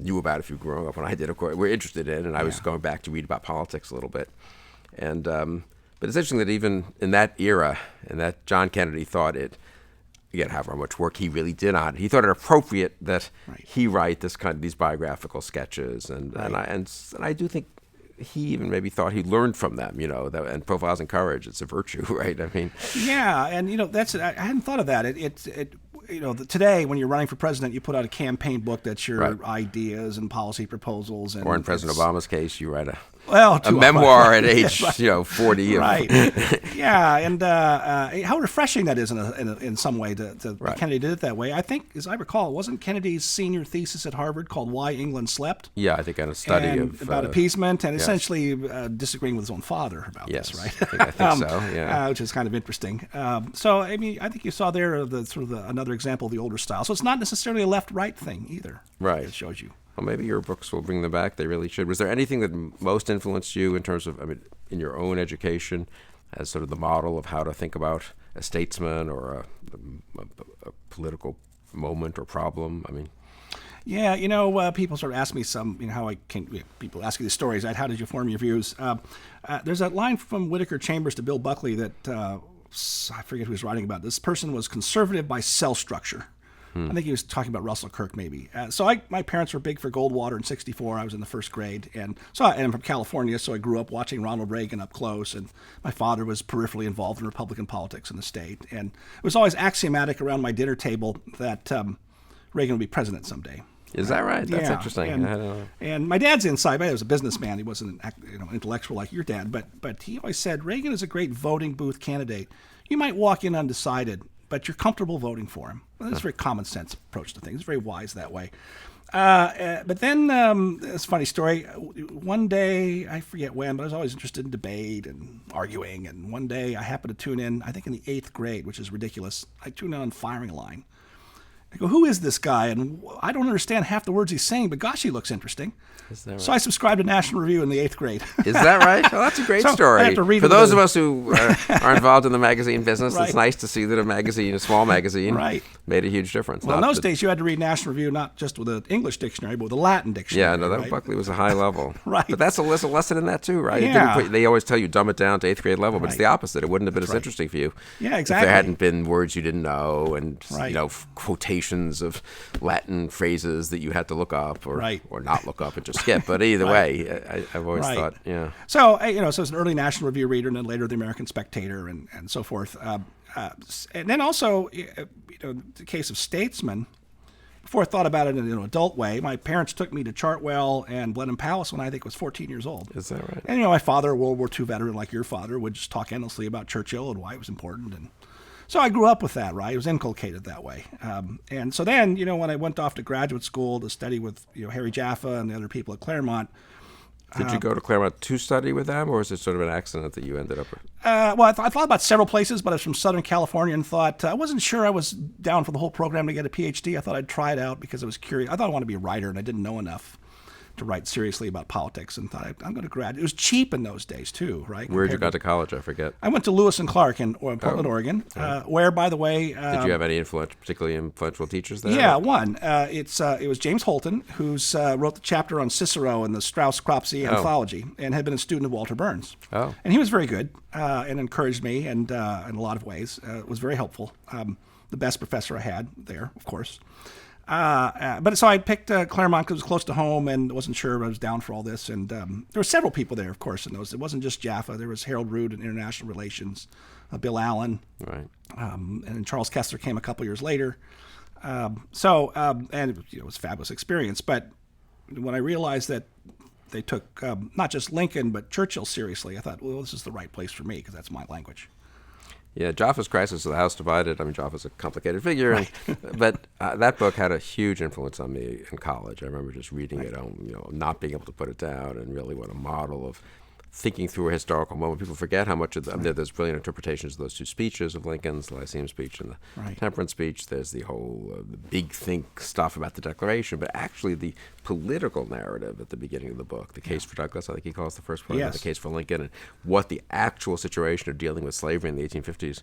knew about if you were growing up. When I did, of course, we're interested in, and I was going back to read about politics a little bit. And but it's interesting that even in that era, and that John Kennedy thought it. Again, however much work he really did on it, he thought it appropriate that he write these biographical sketches, and I do think he even maybe thought he learned from them, and Profiles in Courage. It's a virtue, right? I mean, yeah, and that's I hadn't thought of that. Today when you're running for president, you put out a campaign book that's your ideas and policy proposals, and or in President Obama's case, you write a a memoir at age 40. Right. Yeah, and how refreshing that is in some way to Kennedy did it that way. I think, as I recall, wasn't Kennedy's senior thesis at Harvard called "Why England Slept"? Yeah, I think on a study about appeasement and essentially disagreeing with his own father about this, right? I think so. Yeah, which is kind of interesting. So I mean, I think you saw there another example of the older style. So it's not necessarily a left-right thing either. Right. It shows you. Well, maybe your books will bring them back. They really should. Was there anything that most influenced you in terms of, in your own education, as sort of the model of how to think about a statesman or a political moment or problem? Yeah, people sort of ask me people ask you these stories, right? How did you form your views? There's that line from Whittaker Chambers to Bill Buckley that, I forget who was writing about. This person was conservative by cell structure. I think he was talking about Russell Kirk, maybe. My parents were big for Goldwater in '64. I was in the first grade, and I'm from California, so I grew up watching Ronald Reagan up close. And my father was peripherally involved in Republican politics in the state, and it was always axiomatic around my dinner table that Reagan would be president someday. Is that right? That's interesting. And my dad's inside. He was a businessman. He wasn't an intellectual like your dad, but he always said Reagan is a great voting booth candidate. You might walk in undecided, but you're comfortable voting for him. Well, that's a very common sense approach to things. It's very wise that way. But then, it's a funny story. One day, I forget when, but I was always interested in debate and arguing. And one day I happened to tune in, I think in the 8th grade, which is ridiculous. I tuned in on Firing Line. I go, who is this guy? And I don't understand half the words he's saying, but gosh, he looks interesting. Is that right? So I subscribed to National Review in the 8th grade. Is that right? Well, that's a great story. I have to read For those of us who are involved in the magazine business, Right. It's nice to see that a small magazine, Right. made a huge difference. Well, in those days, you had to read National Review not just with an English dictionary, but with a Latin dictionary. Yeah, no, that right? Buckley was a high level. Right. But that's a lesson in that too, right? Yeah. They always tell you dumb it down to 8th grade level, but it's Right. the opposite. It wouldn't have been That's as right. interesting for you. Yeah, exactly. If there hadn't been words you didn't know and Right. quotations of Latin phrases that you had to look up or Right. or not look up and just skip. But either way, I've always Right. thought, yeah. So, so I was an early National Review reader, and then later the American Spectator, and so forth. And then also, the case of Statesmen. Before I thought about it in an adult way, my parents took me to Chartwell and Blenheim Palace when I think was 14 years old. Is that right? And my father, a World War II veteran like your father, would just talk endlessly about Churchill and why it was important. And so I grew up with that, right? It was inculcated that way. And so then, when I went off to graduate school to study with Harry Jaffa and the other people at Claremont. Did you go to Claremont to study with them, or was it sort of an accident that you ended up with? Well, I thought about several places, but I was from Southern California and thought I wasn't sure I was down for the whole program to get a PhD. I thought I'd try it out because I was curious. I thought I wanted to be a writer, and I didn't know enough. to write seriously about politics, and thought I'm going to graduate. It was cheap in those days too, right? Where'd you go to college? I forget. I went to Lewis and Clark in Portland, Oregon, where, by the way, Did you have any particularly influential teachers there? yeah, one. It was James Holton, who's wrote the chapter on Cicero in the Strauss-Cropsey anthology, and had been a student of Walter Burns. Oh. And he was very good and encouraged me, and in a lot of ways was very helpful. The best professor I had there, of course. But so I picked Claremont because it was close to home, and wasn't sure I was down for all this. And there were several people there, of course, in those. It wasn't just Jaffa. There was Harold Root in international relations, Bill Allen, Right. And Charles Kessler came a couple years later. And it was a fabulous experience. But when I realized that they took not just Lincoln but Churchill seriously, I thought, well, this is the right place for me because that's my language. Yeah, Jaffa's Crisis of the House Divided. I mean, Jaffa's a complicated figure, Right. but that book had a huge influence on me in college. I remember just reading it, not being able to put it down, and really what a model of thinking through a historical moment. People forget how much of there's brilliant interpretations of those two speeches of Lincoln's, the Lyceum speech and the Temperance speech. There's the whole the big think stuff about the Declaration, but actually the political narrative at the beginning of the book, the case for Douglas, I think he calls the first part, the case for Lincoln, and what the actual situation of dealing with slavery in the 1850s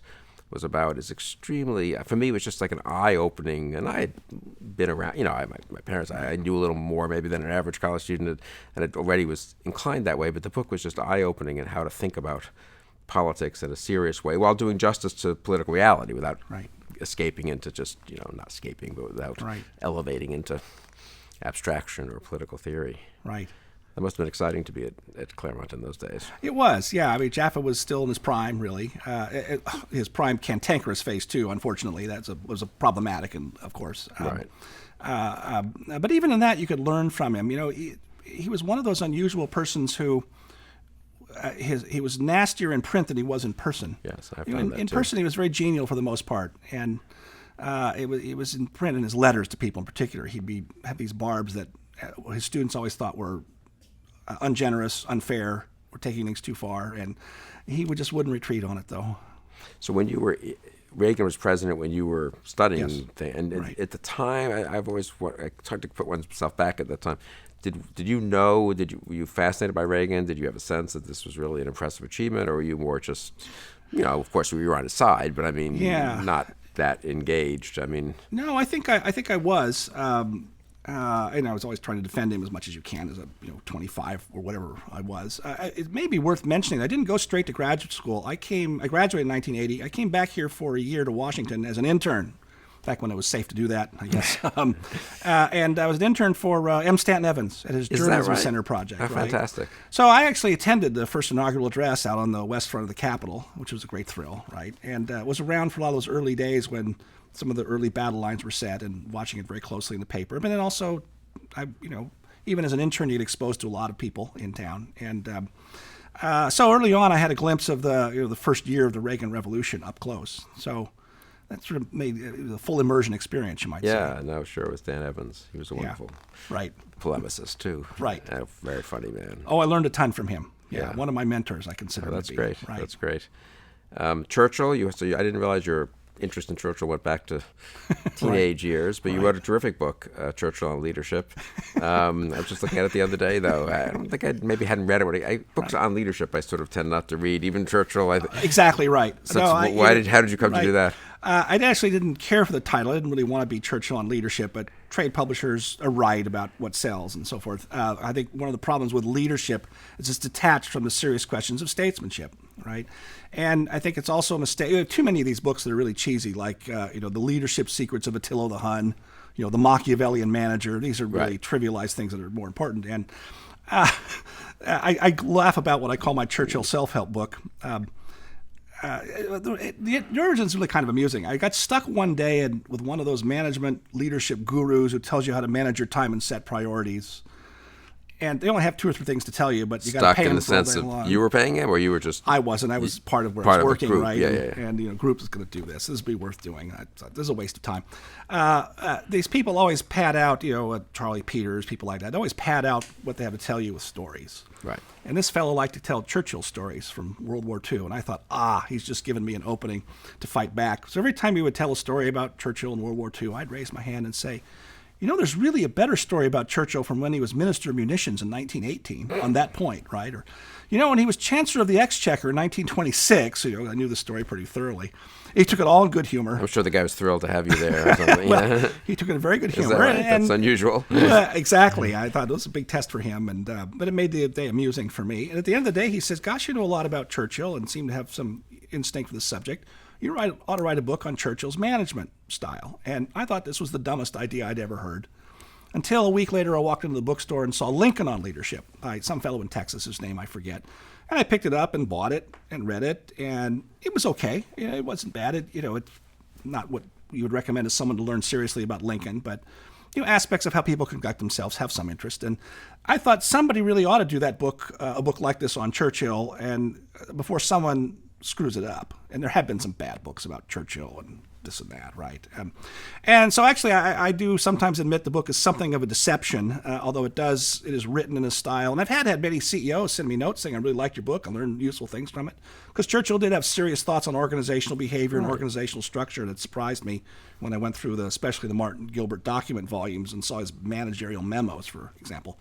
was about is extremely, for me, it was just like an eye-opening, and I had been around, my parents, I knew a little more maybe than an average college student, and it already was inclined that way, but the book was just eye-opening in how to think about politics in a serious way while doing justice to political reality without escaping into just, not escaping, but without elevating into abstraction or political theory. Right. That must have been exciting to be at Claremont in those days. It was, yeah. I mean, Jaffa was still in his prime, really. His prime cantankerous phase, too, unfortunately. That was a problematic, and of course. Right. But even in that, you could learn from him. He was one of those unusual persons who he was nastier in print than he was in person. Yes, I found that in too. person, he was very genial for the most part, and it was in print in his letters to people in particular. He'd have these barbs that his students always thought were ungenerous, unfair, or taking things too far, and he wouldn't retreat on it, though. So when Reagan was president, when you were studying, and at the time, it's hard to put oneself back at that time. Did you know? Were you fascinated by Reagan? Did you have a sense that this was really an impressive achievement, or were you more just, of course we were on his side, but I mean, not that engaged? I mean, no, I think I was. And I was always trying to defend him as much as you can as a 25 or whatever I was. It may be worth mentioning, I didn't go straight to graduate school. I graduated in 1980. I came back here for a year to Washington as an intern, back when it was safe to do that, I guess. And I was an intern for M. Stanton Evans at his Journalism Center project. Oh, fantastic. So I actually attended the first inaugural address out on the west front of the Capitol, which was a great thrill, right? And was around for a lot of those early days when some of the early battle lines were set, and watching it very closely in the paper. But then also, even as an intern, you get exposed to a lot of people in town. And so early on, I had a glimpse of the first year of the Reagan Revolution up close. So that sort of made it a full immersion experience, you might say. Yeah, no, sure, with Stan Evans. He was a wonderful polemicist, too. Right. A very funny man. Oh, I learned a ton from him. Yeah. One of my mentors, I consider him to That's be. great. Right. That's great. Churchill, I didn't realize your interest in Churchill went back to teenage years, but you wrote a terrific book, Churchill on Leadership. I was just looking at it the other day, though. I don't think hadn't read it. Books on leadership I sort of tend not to read, even Churchill. Exactly right. So how did you come to do that? I actually didn't care for the title. I didn't really want to be Churchill on Leadership, but trade publishers are right about what sells and so forth. I think one of the problems with leadership is it's detached from the serious questions of statesmanship, right? And I think it's also a mistake. You have too many of these books that are really cheesy, like The Leadership Secrets of Attila the Hun, The Machiavellian Manager. These are really trivialized things that are more important. And I laugh about what I call my Churchill self-help book. The origin is really kind of amusing. I got stuck one day with one of those management leadership gurus who tells you how to manage your time and set priorities. And they only have 2 or 3 things to tell you, but you got to pay them for all day long. Stuck in the sense of you were paying him, or you were just... I wasn't. I was part of where I was working, right? Yeah. And group is going to do this. This would be worth doing. This is a waste of time. These people always pad out, Charlie Peters, people like that. They always pad out what they have to tell you with stories. Right. And this fellow liked to tell Churchill stories from World War II. And I thought, he's just given me an opening to fight back. So every time he would tell a story about Churchill in World War II, I'd raise my hand and say, there's really a better story about Churchill from when he was Minister of Munitions in 1918 on that point, right? Or, when he was Chancellor of the Exchequer in 1926, I knew the story pretty thoroughly. He took it all in good humor. I'm sure the guy was thrilled to have you there or something. Well, he took it in very good humor. Is that right? That's unusual. Exactly. I thought it was a big test for him, but it made the day amusing for me. And at the end of the day, he says, gosh, you know a lot about Churchill and seem to have some instinct for the subject. You ought to write a book on Churchill's management style. And I thought this was the dumbest idea I'd ever heard. Until a week later, I walked into the bookstore and saw Lincoln on Leadership by some fellow in Texas, whose name I forget. And I picked it up and bought it and read it, and it was okay. It wasn't bad. It's not what you would recommend as someone to learn seriously about Lincoln, but aspects of how people conduct themselves have some interest. And I thought somebody really ought to do that book, a book like this on Churchill, and before someone screws it up. And there have been some bad books about Churchill and this and that, right? And so actually I do sometimes admit the book is something of a deception, although it is written in a style. And I've had many CEOs send me notes saying, I really liked your book, I learned useful things from it. Because Churchill did have serious thoughts on organizational behavior and organizational structure that surprised me when I went through especially the Martin Gilbert document volumes and saw his managerial memos, for example.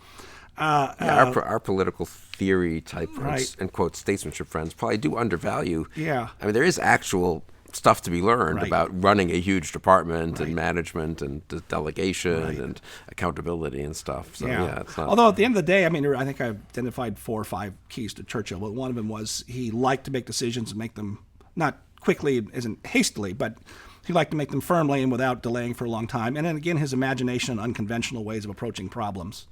Our political theory type, right. and quote, statesmanship friends probably do undervalue. Yeah. I mean, there is actual stuff to be learned right. about running a huge department right. and management and delegation right. and accountability and stuff. So, it's not. Although at the end of the day, I think I identified 4 or 5 keys to Churchill, but one of them was he liked to make decisions and make them not quickly, isn't hastily, but he liked to make them firmly and without delaying for a long time. And then again, his imagination and unconventional ways of approaching problems.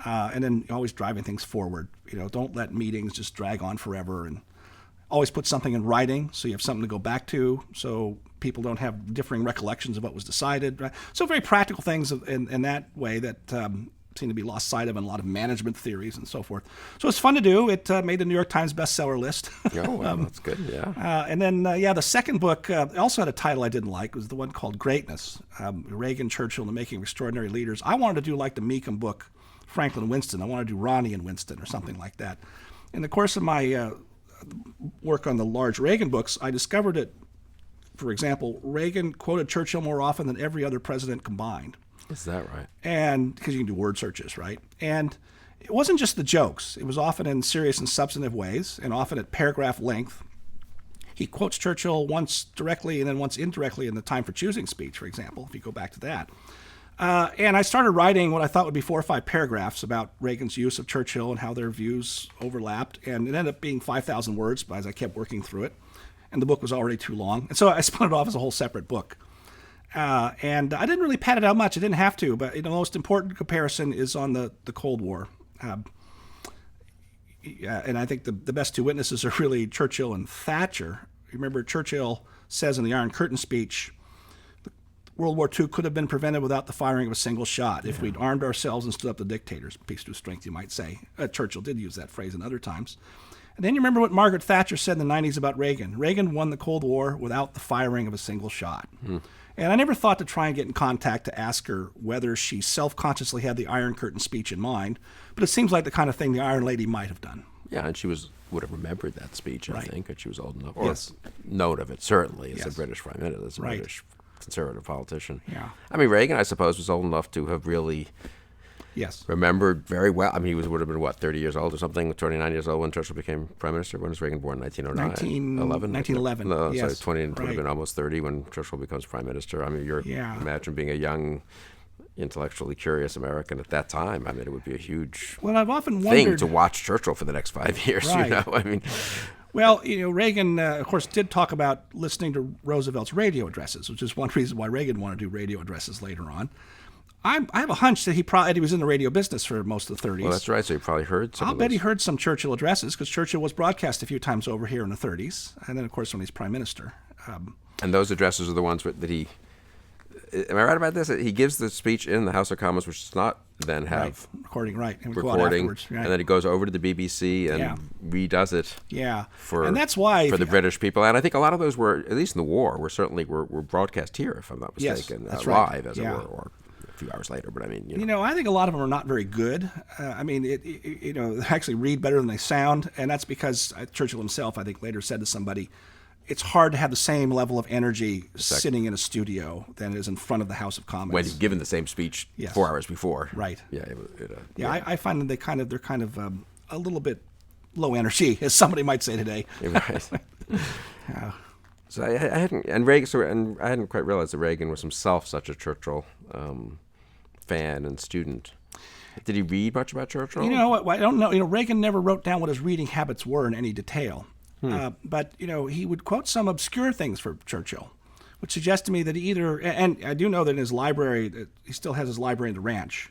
And then always driving things forward. Don't let meetings just drag on forever, and always put something in writing so you have something to go back to, so people don't have differing recollections of what was decided. Right? So very practical things in that way that seem to be lost sight of in a lot of management theories and so forth. So it's fun to do. It made the New York Times bestseller list. Oh, well, that's good, yeah. And then, the second book also had a title I didn't like. It was the one called Greatness, Reagan, Churchill, and the Making of Extraordinary Leaders. I wanted to do like the Meekum book, Franklin Winston. I wanted to do Ronnie and Winston or something like that. In the course of my work on the large Reagan books, I discovered that, for example, Reagan quoted Churchill more often than every other president combined. Is that right? And because you can do word searches, right? And it wasn't just the jokes. It was often in serious and substantive ways, and often at paragraph length. He quotes Churchill once directly and then once indirectly in the Time for Choosing speech, for example, if you go back to that. And I started writing what I thought would be 4 or 5 paragraphs about Reagan's use of Churchill and how their views overlapped. And it ended up being 5,000 words as I kept working through it. And the book was already too long. And so I spun it off as a whole separate book. And I didn't really pad it out much. I didn't have to. But the most important comparison is on the Cold War. And I think the best 2 witnesses are really Churchill and Thatcher. Remember, Churchill says in the Iron Curtain speech, World War II could have been prevented without the firing of a single shot if we'd armed ourselves and stood up to dictators. Peace through strength, you might say. Churchill did use that phrase in other times. And then you remember what Margaret Thatcher said in the 90s about Reagan. Reagan won the Cold War without the firing of a single shot. And I never thought to try and get in contact to ask her whether she self-consciously had the Iron Curtain speech in mind, but it seems like the kind of thing the Iron Lady might have done. Yeah, and she would have remembered that speech, I think, and she was old enough. Or yes. Note of it, certainly, as yes. a British prime minister, as a right. British conservative politician. Yeah. I mean, Reagan, I suppose, was old enough to have really yes. remembered very well. I mean, he would have been, 30 years old or something, 29 years old when Churchill became prime minister. When was Reagan born? 1909? 1911. No, yes. so 20 would right. have been almost 30 when Churchill becomes prime minister. I mean, imagine being a young, intellectually curious American at that time. I mean, it would be a huge I've often thing wondered to watch Churchill for the next 5 years, right. I mean... Well, Reagan, of course, did talk about listening to Roosevelt's radio addresses, which is one reason why Reagan wanted to do radio addresses later on. I have a hunch that he was in the radio business for most of the 30s. Well, that's right. So he probably heard some I'll of bet those. he heard some Churchill addresses because Churchill was broadcast a few times over here in the 30s. And then, of course, when he's prime minister. And those addresses are the ones that he... Am I right about this? He gives the speech in the House of Commons, which does not then have recording, right? And recording, right. and then he goes over to the BBC and redoes it. Yeah, and that's why for the British people, and I think a lot of those were, at least in the war, were broadcast here, if I'm not mistaken, yes, that's live, right. as it were, or a few hours later. But I mean, I think a lot of them are not very good. They actually read better than they sound, and that's because Churchill himself, I think, later said to somebody, it's hard to have the same level of energy sitting in a studio than it is in front of the House of Commons. When you've given the same speech Yes. 4 hours before. Right. Yeah. I find that they're kind of a little bit low energy, as somebody might say today. Right. So I hadn't, and Reagan, and I hadn't quite realized that Reagan was himself such a Churchill fan and student. Did he read much about Churchill? You know what? I don't know. Reagan never wrote down what his reading habits were in any detail. But he would quote some obscure things for Churchill, which suggests to me that he either, and I do know that in his library, that he still has his library in the ranch,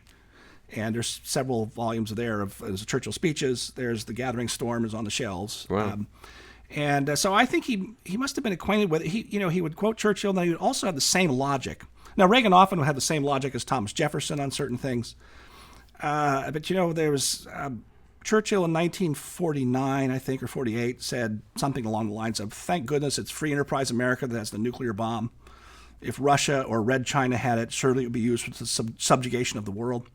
and there's several volumes there of his Churchill speeches. There's The Gathering Storm is on the shelves. Wow. So I think he must have been acquainted with it. He would quote Churchill, and then he would also have the same logic. Now, Reagan often would have the same logic as Thomas Jefferson on certain things. But there was Churchill in 1949, I think, or 48, said something along the lines of, "Thank goodness it's free enterprise America that has the nuclear bomb. If Russia or Red China had it, surely it would be used for the subjugation of the world."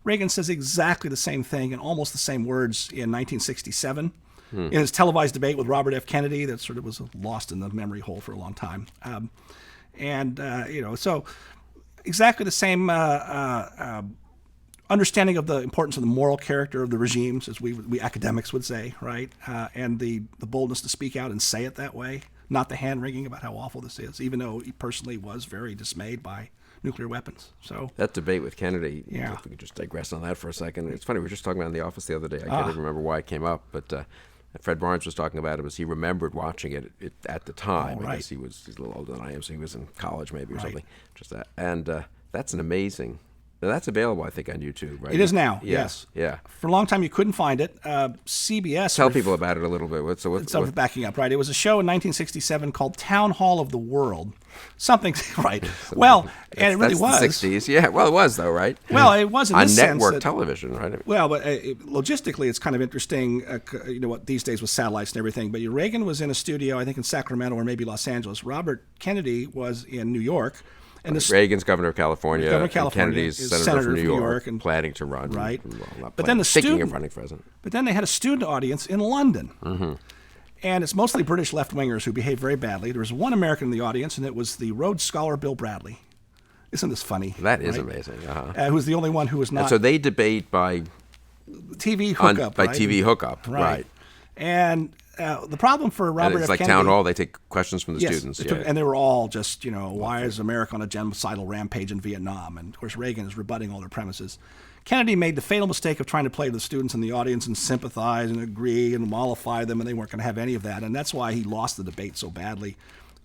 Reagan says exactly the same thing in almost the same words in 1967 in his televised debate with Robert F. Kennedy that sort of was lost in the memory hole for a long time. So exactly the same understanding of the importance of the moral character of the regimes, as we academics would say, right? And the boldness to speak out and say it that way, not the hand-wringing about how awful this is, even though he personally was very dismayed by nuclear weapons. So that debate with Kennedy, yeah. If we could just digress on that for a second. It's funny, we were just talking about it in the office the other day. I can't even remember why it came up, but Fred Barnes was talking about it. Was he remembered watching it at the time? Oh, right. Because he's a little older than I am, so he was in college maybe or something. Just that, and that's an amazing. Now that's available, I think, on YouTube, right? It is now, yes. Yeah. For a long time, you couldn't find it. CBS... Tell people about it a little bit. So backing up, right? It was a show in 1967 called Town Hall of the World. Something, right. Well, and it really was. The 60s, yeah. Well, it was, though, right? Well, it was in on this sense network that, television, right? Well, but logistically, it's kind of interesting, what these days with satellites and everything. But Reagan was in a studio, I think, in Sacramento or maybe Los Angeles. Robert Kennedy was in New York. And Reagan's governor of California, and Kennedy's senator from New York, and planning to run. Right. But then thinking of running for president. But then they had a student audience in London. Mm-hmm. And it's mostly British left-wingers who behave very badly. There was one American in the audience, and it was the Rhodes Scholar Bill Bradley. Isn't this funny? That is amazing. Who's the only one who was not... And so they debate by... TV hookup, by right? TV hookup, right. And the problem for Robert F. Kennedy... It's like Kennedy, town hall, they take questions from the students. And they were all just, why is America on a genocidal rampage in Vietnam? And, of course, Reagan is rebutting all their premises. Kennedy made the fatal mistake of trying to play to the students in the audience and sympathize and agree and mollify them, and they weren't going to have any of that. And that's why he lost the debate so badly.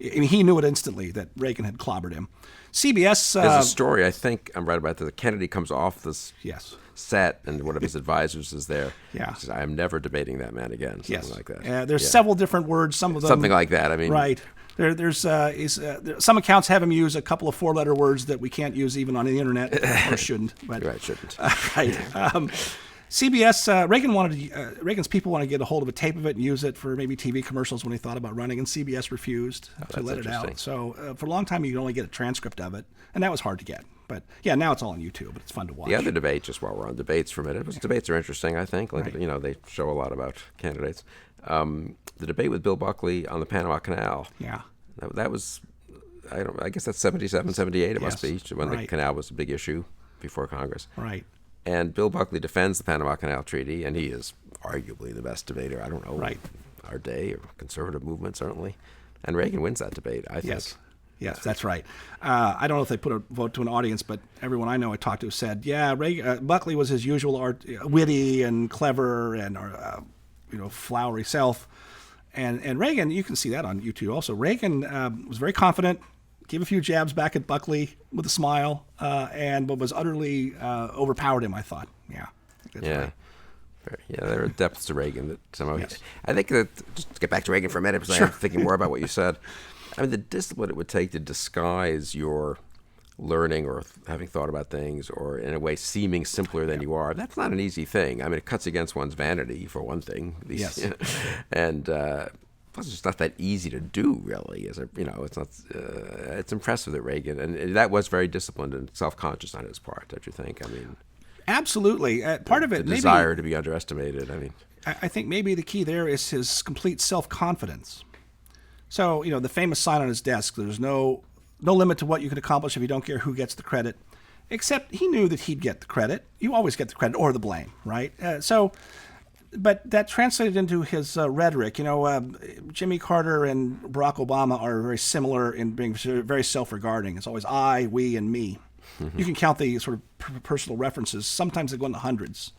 I mean, he knew it instantly that Reagan had clobbered him. CBS... There's a story, I think, I'm right about that. Kennedy comes off this set, and one of his advisors is there. Yeah. He says, I am never debating that man again, something like that. There's several different words, some of them... Something like that, I mean... Right. There's some accounts have him use a couple of four-letter words that we can't use even on the internet, or shouldn't. But, right, shouldn't. Right. CBS, Reagan's people want to get a hold of a tape of it and use it for maybe TV commercials when he thought about running, and CBS refused to let it out. So for a long time, you could only get a transcript of it, and that was hard to get. But yeah, now it's all on YouTube, but it's fun to watch. The other debate, just while we're on debates for a minute, debates are interesting, I think. They show a lot about candidates. The debate with Bill Buckley on the Panama Canal. Yeah. That was, I guess that's 77, 78 it must be, when the canal was a big issue before Congress. Right. And Bill Buckley defends the Panama Canal Treaty, and he is arguably the best debater, I don't know, our day, or conservative movement, certainly. And Reagan wins that debate, I think. Yes, that's right. I don't know if they put a vote to an audience, but everyone I know I talked to said, Buckley was his usual witty and clever and flowery self. And Reagan, you can see that on YouTube also. Reagan was very confident, gave a few jabs back at Buckley with a smile, but was utterly overpowered him, I thought. Yeah. Right. Yeah, there are depths to Reagan that somehow... Yes. I think that, just to get back to Reagan for a minute, because I'm thinking more about what you said. I mean, the discipline it would take to disguise your learning or having thought about things, or in a way seeming simpler than you are, that's not an easy thing. I mean, it cuts against one's vanity, for one thing. And plus, it's not that easy to do, really. It's not. It's impressive that Reagan, and that was very disciplined and self-conscious on his part, don't you think? I mean, absolutely. Part of it, the desire to be underestimated. I mean, I think maybe the key there is his complete self-confidence. So, the famous sign on his desk, there's no limit to what you can accomplish if you don't care who gets the credit, except he knew that he'd get the credit. You always get the credit or the blame, right? But that translated into his rhetoric. Jimmy Carter and Barack Obama are very similar in being very self-regarding. It's always I, we, and me. You can count the sort of personal references. Sometimes they go into hundreds.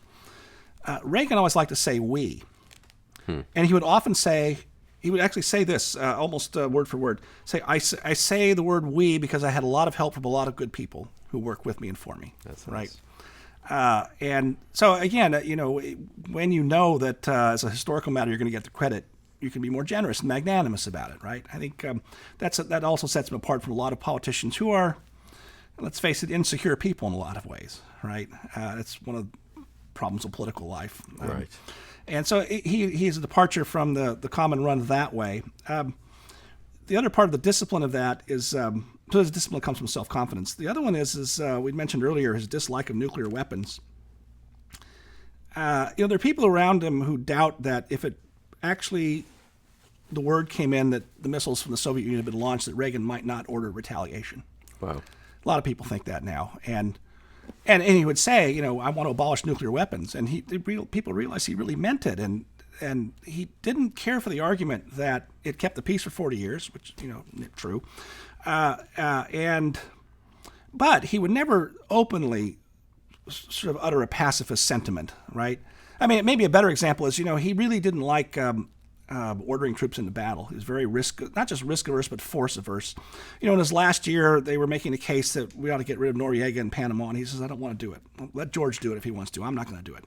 Reagan always liked to say we. And he would often say, he would actually say this, almost word for word, I say the word we because I had a lot of help from a lot of good people who work with me and for me. That's right. Nice. And so again, when you know that as a historical matter you're going to get the credit, you can be more generous and magnanimous about it, right? I think that also sets him apart from a lot of politicians who are, let's face it, insecure people in a lot of ways, right? It's one of the problems of political life. Right. And so he's a departure from the common run that way. The other part of the discipline of that is, so his discipline comes from self-confidence. The other one is we mentioned earlier, his dislike of nuclear weapons. There are people around him who doubt that if it actually, the word came in that the missiles from the Soviet Union had been launched, that Reagan might not order retaliation. Wow. A lot of people think that now. And he would say, I want to abolish nuclear weapons. And people realize he really meant it. And he didn't care for the argument that it kept the peace for 40 years, which, true. But he would never openly sort of utter a pacifist sentiment, right? I mean, maybe a better example is, he really didn't like ordering troops into battle. He was very not just risk averse, but force averse. In his last year, they were making the case that we ought to get rid of Noriega in Panama, and he says, I don't want to do it. Let George do it if he wants to. I'm not going to do it.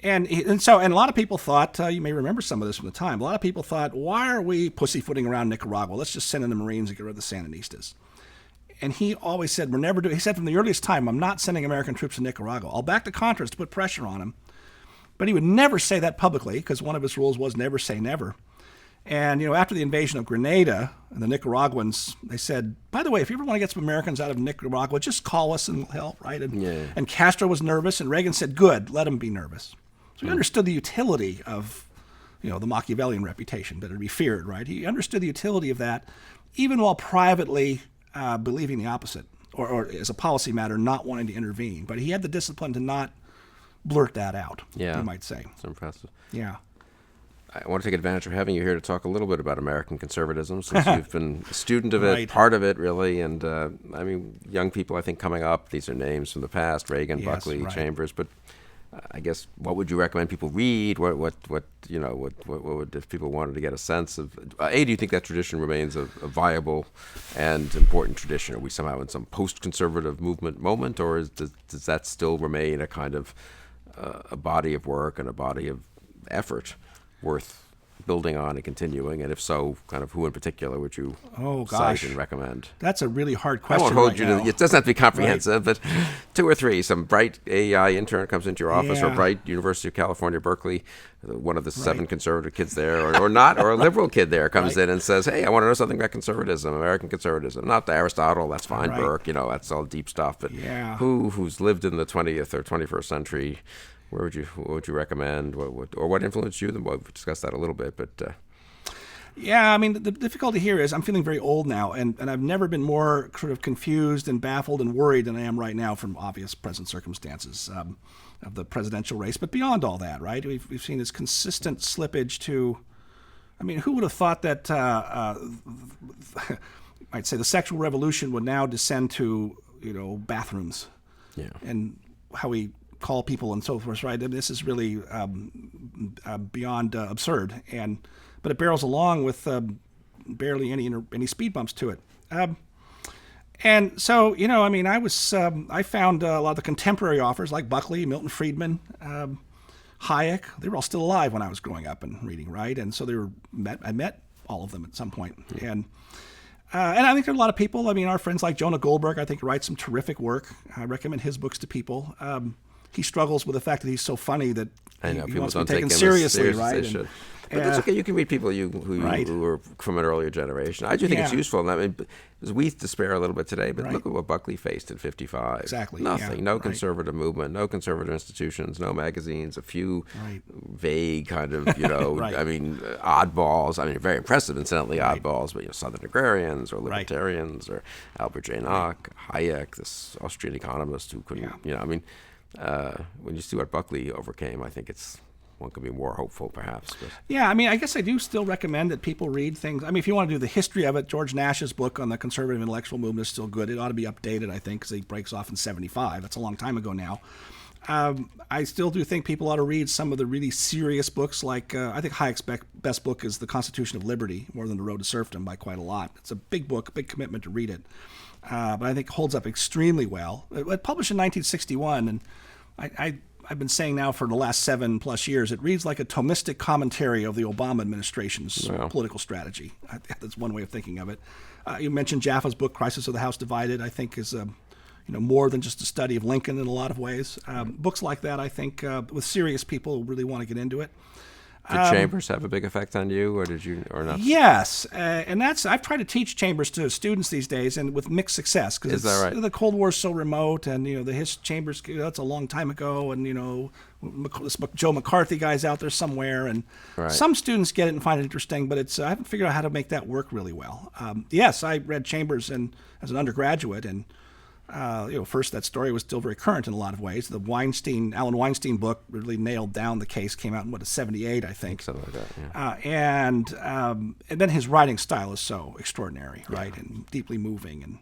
And a lot of people thought, you may remember some of this from the time, a lot of people thought, why are we pussyfooting around Nicaragua? Let's just send in the Marines and get rid of the Sandinistas. And he always said, we're never doing, he said from the earliest time, I'm not sending American troops to Nicaragua. I'll back the Contras to put pressure on him. But he would never say that publicly because one of his rules was never say never. And, after the invasion of Grenada, and the Nicaraguans, they said, by the way, if you ever want to get some Americans out of Nicaragua, just call us and we'll help, right? And Castro was nervous, and Reagan said, good, let him be nervous. So he understood the utility of, the Machiavellian reputation, better to be feared, right? He understood the utility of that, even while privately believing the opposite, or as a policy matter, not wanting to intervene. But he had the discipline to not blurt that out, you might say. That's impressive. Yeah. I want to take advantage of having you here to talk a little bit about American conservatism, since you've been a student of it, Right. part of it, really. And, young people, I think, coming up, these are names from the past, Reagan, Yes, Buckley, right. Chambers. But I guess, what would you recommend people read? What would, if people wanted to get a sense of, do you think that tradition remains a viable and important tradition? Are we somehow in some post-conservative movement moment, or does that still remain a kind of a body of work and a body of effort worth building on and continuing? And if so, kind of who in particular would you cite and recommend? That's a really hard I question. won't hold right you now. to it. Doesn't have to be comprehensive, but 2 or 3. Some bright AEI intern comes into your office, or Yeah. bright University of California, Berkeley, one of the 7 conservative kids there, or not, or a liberal kid there comes in and says, hey, I want to know something about conservatism, American conservatism. Not Aristotle, that's fine, Right. Burke, that's all deep stuff. But Yeah. who's lived in the 20th or 21st century? What would you recommend? What influenced you? We've discussed that a little bit, but Yeah, I mean, the difficulty here is I'm feeling very old now, and I've never been more sort of confused and baffled and worried than I am right now from obvious present circumstances of the presidential race. But beyond all that, right, we've seen this consistent slippage to, I mean, who would have thought that, I'd say the sexual revolution would now descend to, bathrooms and how we call people and so forth, right? I mean, this is really beyond absurd, but it barrels along with barely any speed bumps to it. And so, I found a lot of the contemporary authors like Buckley, Milton Friedman, Hayek. They were all still alive when I was growing up and reading, right? And so I met all of them at some point. And I think there are a lot of people. I mean, our friends like Jonah Goldberg, I think, writes some terrific work. I recommend his books to people. he struggles with the fact that he's so funny that I know he people wants to don't be take taken him seriously, as right? they And- should. But that's okay. You can read people who are from an earlier generation. I do think it's Yeah. useful. I mean, there's weak despair a little bit today, but Right. look at what Buckley faced at 55. Exactly, Nothing. yeah, No right. conservative movement. No conservative institutions. No magazines. A few Right. vague kind of, Right. I mean, oddballs. I mean, very impressive, incidentally, oddballs, but Southern agrarians or Right. libertarians or Albert J. Nock, Hayek, this Austrian economist who couldn't. I mean, when you see what Buckley overcame, I think one could be more hopeful, perhaps. But. Yeah, I mean, I guess I do still recommend that people read things. I mean, if you want to do the history of it, George Nash's book on the conservative intellectual movement is still good. It ought to be updated, I think, because he breaks off in 75. That's a long time ago now. I still do think people ought to read some of the really serious books, like I think Hayek's best book is The Constitution of Liberty, more than The Road to Serfdom, by quite a lot. It's a big book, a big commitment to read it. But I think it holds up extremely well. It published in 1961, and I've been saying now for the last 7+ years, it reads like a Thomistic commentary of the Obama administration's political strategy. That's one way of thinking of it. You mentioned Jaffe's book, Crisis of the House Divided, I think is more than just a study of Lincoln in a lot of ways. Books like that, I think, with serious people who really want to get into it. Did Chambers have a big effect on you, or not? Yes, and I've tried to teach Chambers to students these days, and with mixed success. Is that right? The Cold War is so remote, and Chambers, that's a long time ago, and this Joe McCarthy guy's out there somewhere, and some students get it and find it interesting, but I haven't figured out how to make that work really well. Yes, I read Chambers as an undergraduate, and first that story was still very current in a lot of ways. The Alan Weinstein book really nailed down the case. Came out in 78, I think. Something like that. Yeah. And then his writing style is so extraordinary, right, and deeply moving, and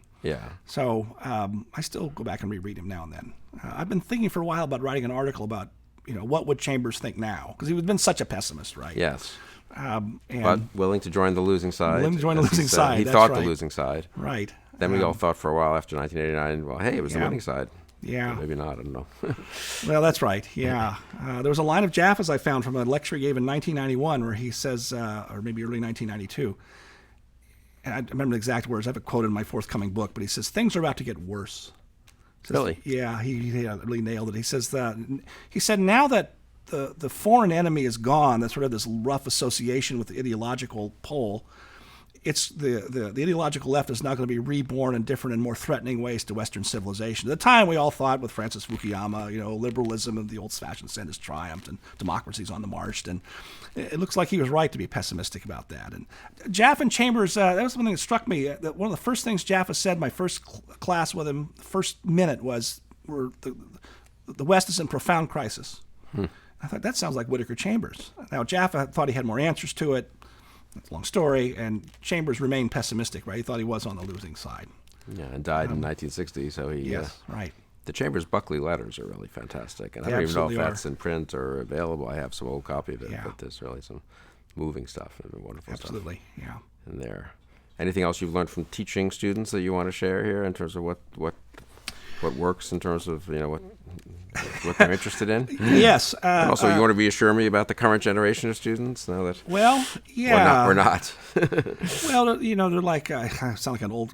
so I still go back and reread him now and then. I've been thinking for a while about writing an article about what would Chambers think now, because he's been such a pessimist, right? Yes. And But willing to join the losing side. Willing to join the losing side. He that's thought right. the losing side. Right. Then we all thought for a while after 1989, well, hey, it was the winning side. Yeah. Or maybe not, I don't know. Well, that's right. Yeah. There was a line of Jaffe's I found from a lecture he gave in 1991 where he says, or maybe early 1992, and I remember the exact words. I have it quoted in my forthcoming book, but he says, things are about to get worse. Really? Yeah, he really nailed it. He says he said, now that the foreign enemy is gone, that sort of this rough association with the ideological pole, it's the ideological left is now going to be reborn in different and more threatening ways to Western civilization. At the time, we all thought with Francis Fukuyama, liberalism of the old-fashioned sense has triumphed and democracy's on the march. And it looks like he was right to be pessimistic about that. And Jaffe and Chambers, that was something that struck me. That one of the first things Jaffe said my first class with him, the first minute was, the West is in profound crisis. I thought, that sounds like Whittaker Chambers. Now, Jaffe thought he had more answers to it. That's a long story, and Chambers remained pessimistic, right? He thought he was on the losing side. Yeah, and died in 1960, so he... Yes, right. The Chambers-Buckley letters are really fantastic, and I They don't even know if absolutely that's in print or available. I have some old copy of it, Yeah. but there's really some moving stuff and wonderful Absolutely, stuff in there. Anything else you've learned from teaching students that you want to share here in terms of what works in terms of what they're interested in? Yes. And also, you want to reassure me about the current generation of students now that... Well, yeah. Or not. Well, they're like, I sound like an old,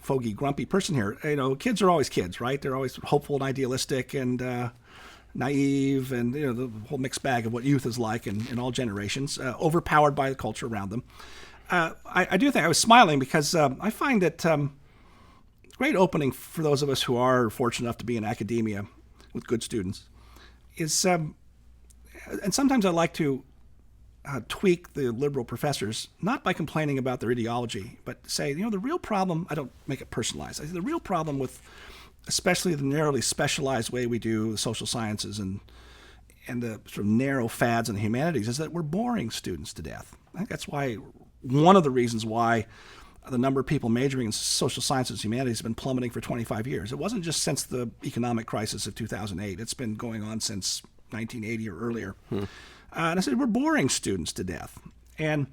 fogey, grumpy person here. Kids are always kids, right? They're always hopeful and idealistic and naive and, the whole mixed bag of what youth is like in all generations, overpowered by the culture around them. I do think I was smiling because I find that great opening for those of us who are fortunate enough to be in academia with good students is, and sometimes I like to tweak the liberal professors, not by complaining about their ideology, but say, the real problem, I don't make it personalized. I say the real problem with especially the narrowly specialized way we do the social sciences and the sort of narrow fads in the humanities is that we're boring students to death. I think that's one of the reasons why the number of people majoring in social sciences and humanities has been plummeting for 25 years. It wasn't just since the economic crisis of 2008. It's been going on since 1980 or earlier. And I said, we're boring students to death. And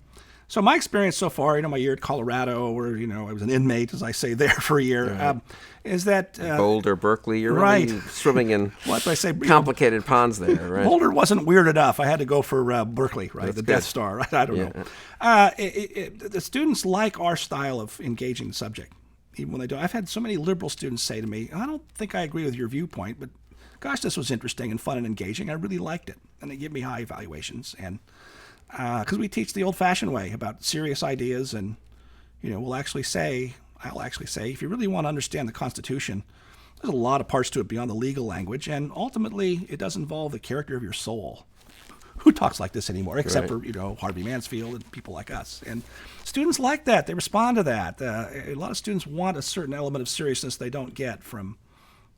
so my experience so far, my year at Colorado, where, I was an inmate, as I say, there for a year, is that... Boulder, Berkeley, you're right. really swimming in what do I say? complicated ponds there, right? Boulder wasn't weird enough. I had to go for Berkeley, right? That's the good. Death Star, right? I don't know. The students like our style of engaging the subject, even when they don't. I've had so many liberal students say to me, I don't think I agree with your viewpoint, but gosh, this was interesting and fun and engaging. I really liked it. And they give me high evaluations. And because we teach the old-fashioned way about serious ideas, and I'll actually say, if you really want to understand the Constitution, there's a lot of parts to it beyond the legal language, and ultimately, it does involve the character of your soul. Who talks like this anymore, except for Harvey Mansfield and people like us? And students like that; they respond to that. A lot of students want a certain element of seriousness they don't get from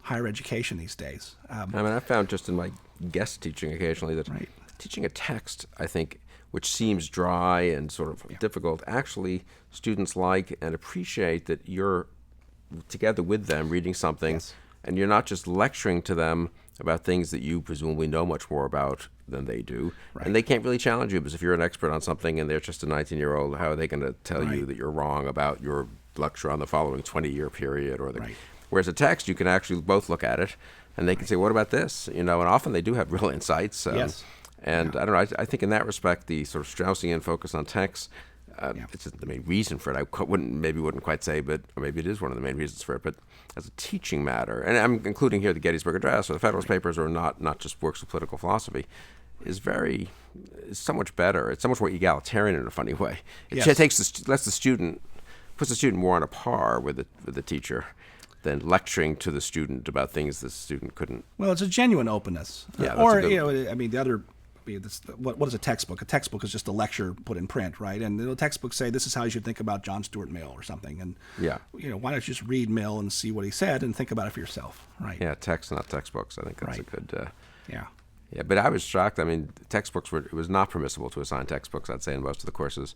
higher education these days. I found just in my guest teaching occasionally that Right. teaching a text, I think, which seems dry and sort of difficult, actually students like and appreciate that you're together with them reading something, and you're not just lecturing to them about things that you presumably know much more about than they do. Right. And they can't really challenge you, because if you're an expert on something and they're just a 19-year-old, how are they going to tell you that you're wrong about your lecture on the following 20-year period? Whereas a text, you can actually both look at it, and they can say, what about this? And often they do have real insights. And I don't know, I think in that respect, the sort of Straussian focus on text, it's the main reason for it. I wouldn't quite say, or maybe it is one of the main reasons for it, but as a teaching matter, and I'm including here the Gettysburg Address or the Federalist Papers, or not just works of political philosophy, is so much better. It's so much more egalitarian in a funny way. It puts the student more on a par with the teacher than lecturing to the student about things the student couldn't. Well, it's a genuine openness. Yeah, the other. What is a textbook? A textbook is just a lecture put in print, right? And the textbooks say this is how you should think about John Stuart Mill or something. And why don't you just read Mill and see what he said and think about it for yourself, right? Yeah, text, not textbooks. I think that's a good. Yeah, but I was shocked. I mean, it was not permissible to assign textbooks, I'd say, in most of the courses,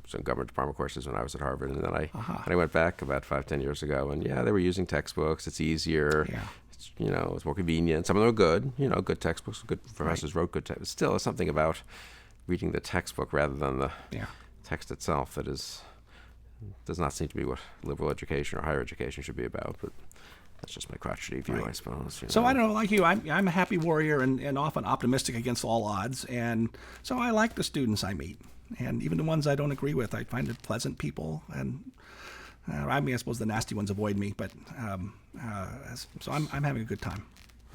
some government department courses when I was at Harvard. And then I went back about 5-10 years ago, and they were using textbooks. It's easier. Yeah. It's more convenient. Some of them are good. Good textbooks. Good professors wrote good texts. Still, it's something about reading the textbook rather than the text itself that does not seem to be what liberal education or higher education should be about. But that's just my crotchety view, I suppose. So I don't know, like you, I'm a happy warrior and often optimistic against all odds, and so I like the students I meet, and even the ones I don't agree with, I find them pleasant people, and I suppose the nasty ones avoid me, but so I'm having a good time.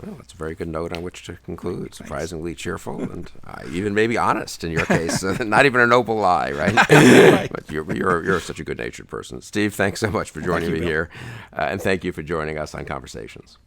Well, that's a very good note on which to conclude. Thanks. Surprisingly cheerful and even maybe honest in your case. Not even a noble lie, right? But you're such a good-natured person. Steve, thanks so much for joining me here, and thank you for joining us on Conversations.